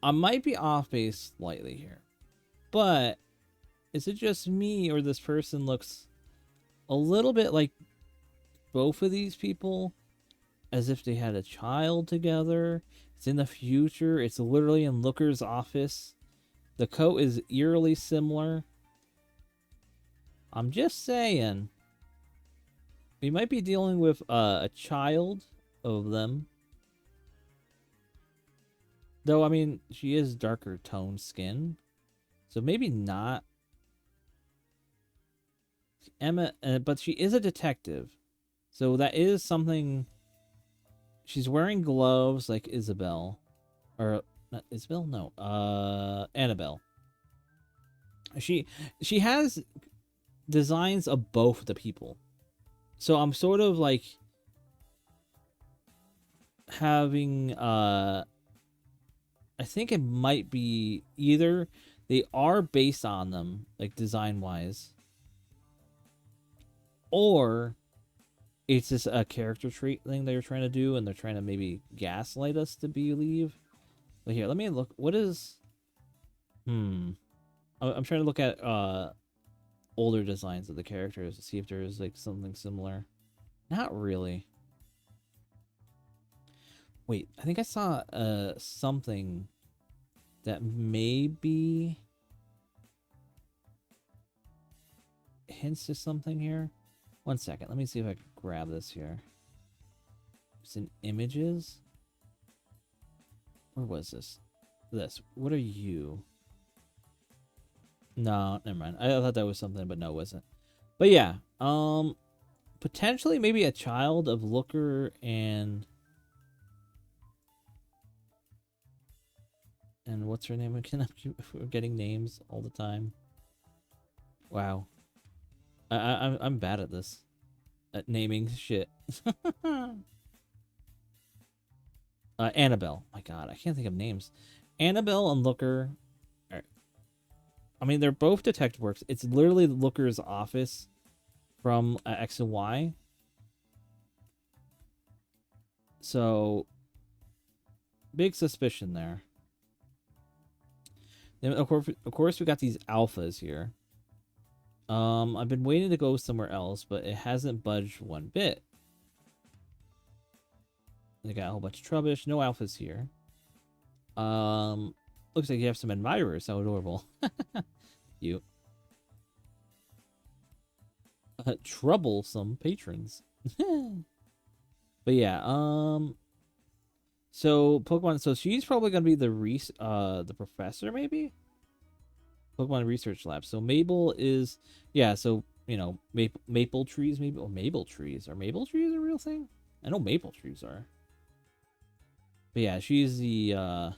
I might be off base slightly here. But is it just me, or this person looks a little bit like both of these people, as if they had a child together? It's in the future. It's literally in Looker's office. The coat is eerily similar. I'm just saying. We might be dealing with a child of them. Though, I mean, she is darker toned skin. So maybe not. Emma, but she is a detective. So that is something. She's wearing gloves like Isabel. Or, not Isabel? No. Annabelle. She has designs of both the people. So I'm sort of like having, I think it might be either they are based on them, like design-wise, or it's just a character trait thing they're trying to do, and they're trying to maybe gaslight us to believe. But here, let me look. What is... I'm trying to look at older designs of the characters to see if there's like something similar. Not really. Wait, I think I saw something that maybe hints to something here. 1 second. Let me see if I can grab this here. It's in images. Where was this? This. What are you? No, never mind. I thought that was something, but no, it wasn't. But yeah, potentially maybe a child of Looker and what's her name again? I'm forgetting names all the time. Wow. I'm bad at this. At naming shit. Annabelle. My god, I can't think of names. Annabelle and Looker. I mean, they're both detective works. It's literally Looker's office from X and Y. So, big suspicion there. Then, of course, we got these alphas here. I've been waiting to go somewhere else, but it hasn't budged one bit. They got a whole bunch of trubbish. No alphas here. Looks like you have some admirers. How adorable. Cute. Troublesome patrons. But yeah, so Pokemon, so she's probably gonna be the professor, maybe? Pokemon Research Lab. So Mabel is, yeah, so, you know, maple trees, maybe, or Mabel trees. Are Mabel trees a real thing? I know maple trees are. But yeah, she's the,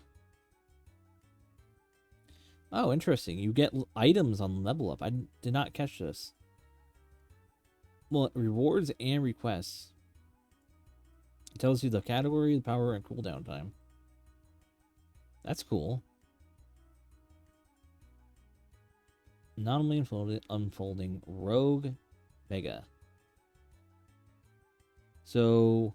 oh, interesting. You get items on level up. I did not catch this. Well, rewards and requests. It tells you the category, the power, and cooldown time. That's cool. Anomaly unfolding Rogue Mega. So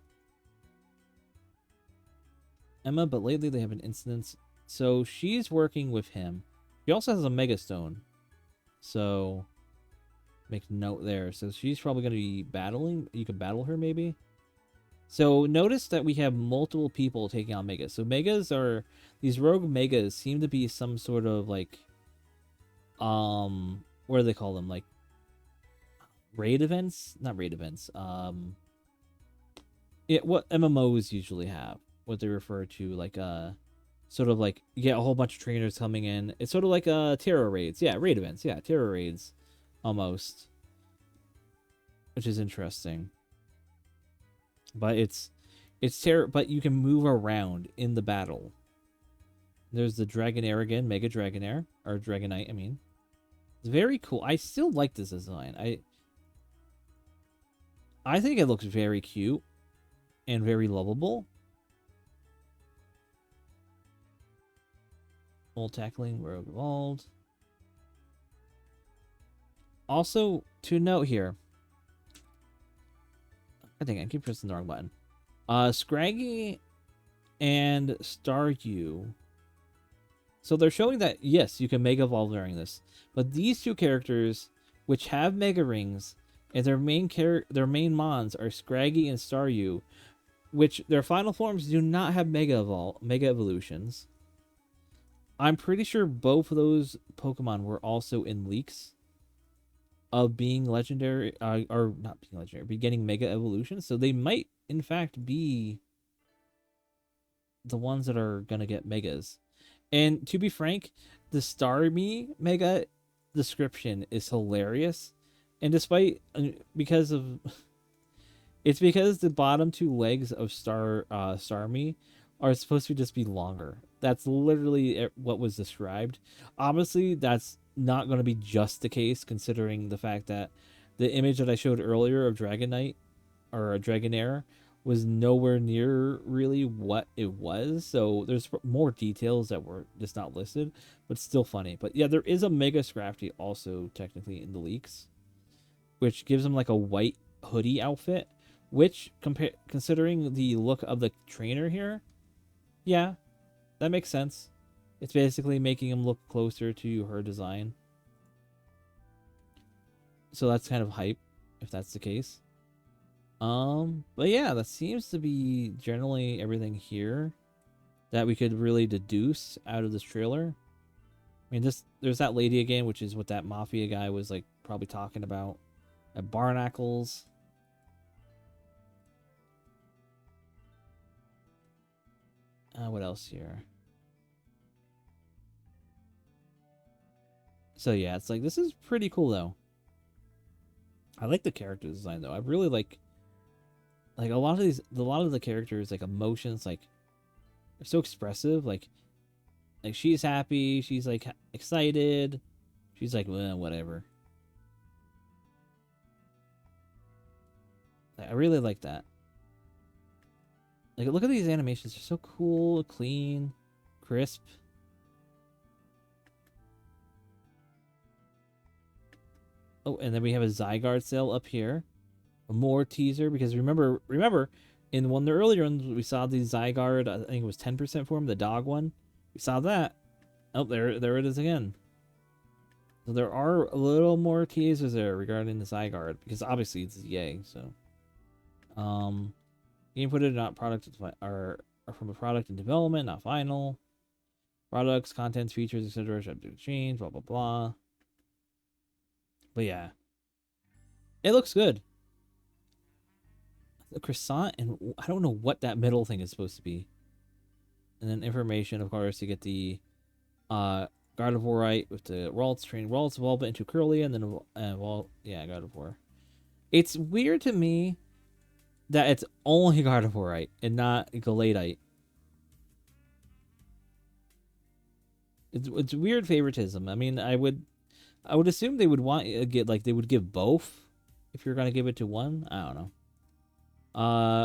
Emma, but lately they have an incident. So she's working with him. She also has a Mega Stone. So make note there. So she's probably going to be battling. You can battle her maybe. So notice that we have multiple people taking on Megas. So Megas are, these rogue Megas seem to be some sort of like, what do they call them? Like raid events? Not raid events. What MMOs usually have. What they refer to, like sort of like you get a whole bunch of trainers coming in. It's sort of like terror raids. Yeah, raid events. Yeah, terror raids almost. Which is interesting. But it's terror, but you can move around in the battle. There's the Dragonair again, Mega Dragonair, or Dragonite, I mean. It's very cool. I still like this design. I think it looks very cute and very lovable. Full tackling, Rogue Evolved. Also, to note here, I think I keep pressing the wrong button. Scraggy and Staryu. So they're showing that, yes, you can Mega Evolve during this. But these two characters, which have Mega Rings, and their main mons are Scraggy and Staryu, which their final forms do not have Mega Evolutions. I'm pretty sure both of those Pokemon were also in leaks of being legendary, or not being legendary, but getting Mega Evolutions. So they might, in fact, be the ones that are going to get Megas. And to be frank, the Starmie Mega description is hilarious. And despite, because the bottom two legs of Starmie are supposed to just be longer. That's literally what was described. Obviously, that's not going to be just the case, considering the fact that the image that I showed earlier of Dragonite or a Dragonair was nowhere near really what it was. So there's more details that were just not listed, but still funny. But yeah, there is a Mega Scrafty also technically in the leaks, which gives him like a white hoodie outfit, which considering the look of the trainer here, yeah, that makes sense. It's basically making him look closer to her design. So that's kind of hype, if that's the case. But yeah, that seems to be generally everything here that we could really deduce out of this trailer. I mean, there's that lady again, which is what that mafia guy was like probably talking about at Barnacles. What else here? So yeah, it's like, this is pretty cool though. I like the character design though. I really like a lot of the characters, like emotions, like are so expressive. Like she's happy, she's like excited, she's like, well, whatever. I really like that. Like, look at these animations. They're so cool, clean, crisp. Oh, and then we have a Zygarde sale up here. More teaser, because remember, in one of the earlier ones, we saw the Zygarde, I think it was 10% form, the dog one. We saw that. Oh, there it is again. So there are a little more teasers there regarding the Zygarde, because obviously it's EA, so. Game footage, not product, are from a product in development, not final. Products, contents, features, etc. subject to change, blah, blah, blah. But yeah. It looks good. The croissant, and I don't know what that middle thing is supposed to be. And then information, of course, to get the Gardevoirite with the Ralts, train Ralts, evolve it into Curly, and then Gardevoir. It's weird to me that it's only Gardevoirite and not Gallade. It's weird favoritism. I mean, I would assume they would want they would give both if you're gonna give it to one. I don't know.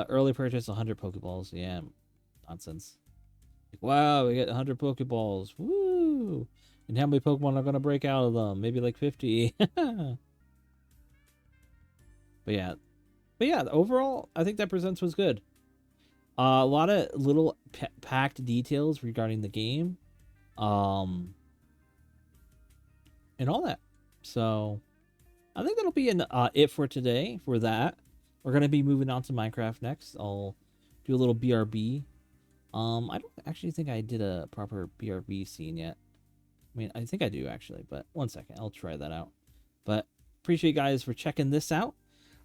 Early purchase 100 Pokeballs. Yeah, nonsense. Like, wow, we get 100 Pokeballs. Woo! And how many Pokemon are gonna break out of them? Maybe like 50. But yeah, overall, I think that presents was good. A lot of little packed details regarding the game, and all that. So I think that'll be it for today for that. We're gonna be moving on to Minecraft next. I'll do a little BRB. I don't actually think I did a proper BRB scene yet. I mean, I think I do actually, but one second, I'll try that out. But appreciate you guys for checking this out.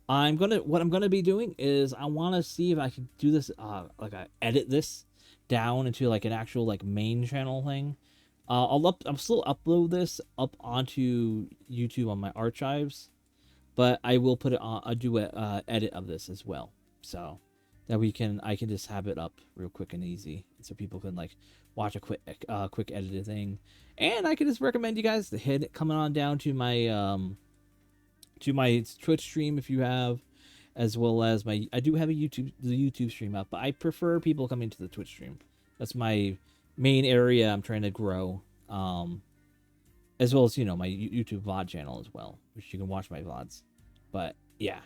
What I'm gonna be doing is I want to see if I can do this, like I edit this down into like an actual like main channel thing. I'll still upload this up onto YouTube on my archives, but I will put it on. I'll do a edit of this as well, so that I can just have it up real quick and easy, so people can like watch a quick edited thing, and I can just recommend you guys to hit it coming on down to my Twitch stream if you have, as well as I do have the YouTube stream up, but I prefer people coming to the Twitch stream. That's my main area I'm trying to grow, as well as my YouTube VOD channel as well, which you can watch my VODs. But yeah,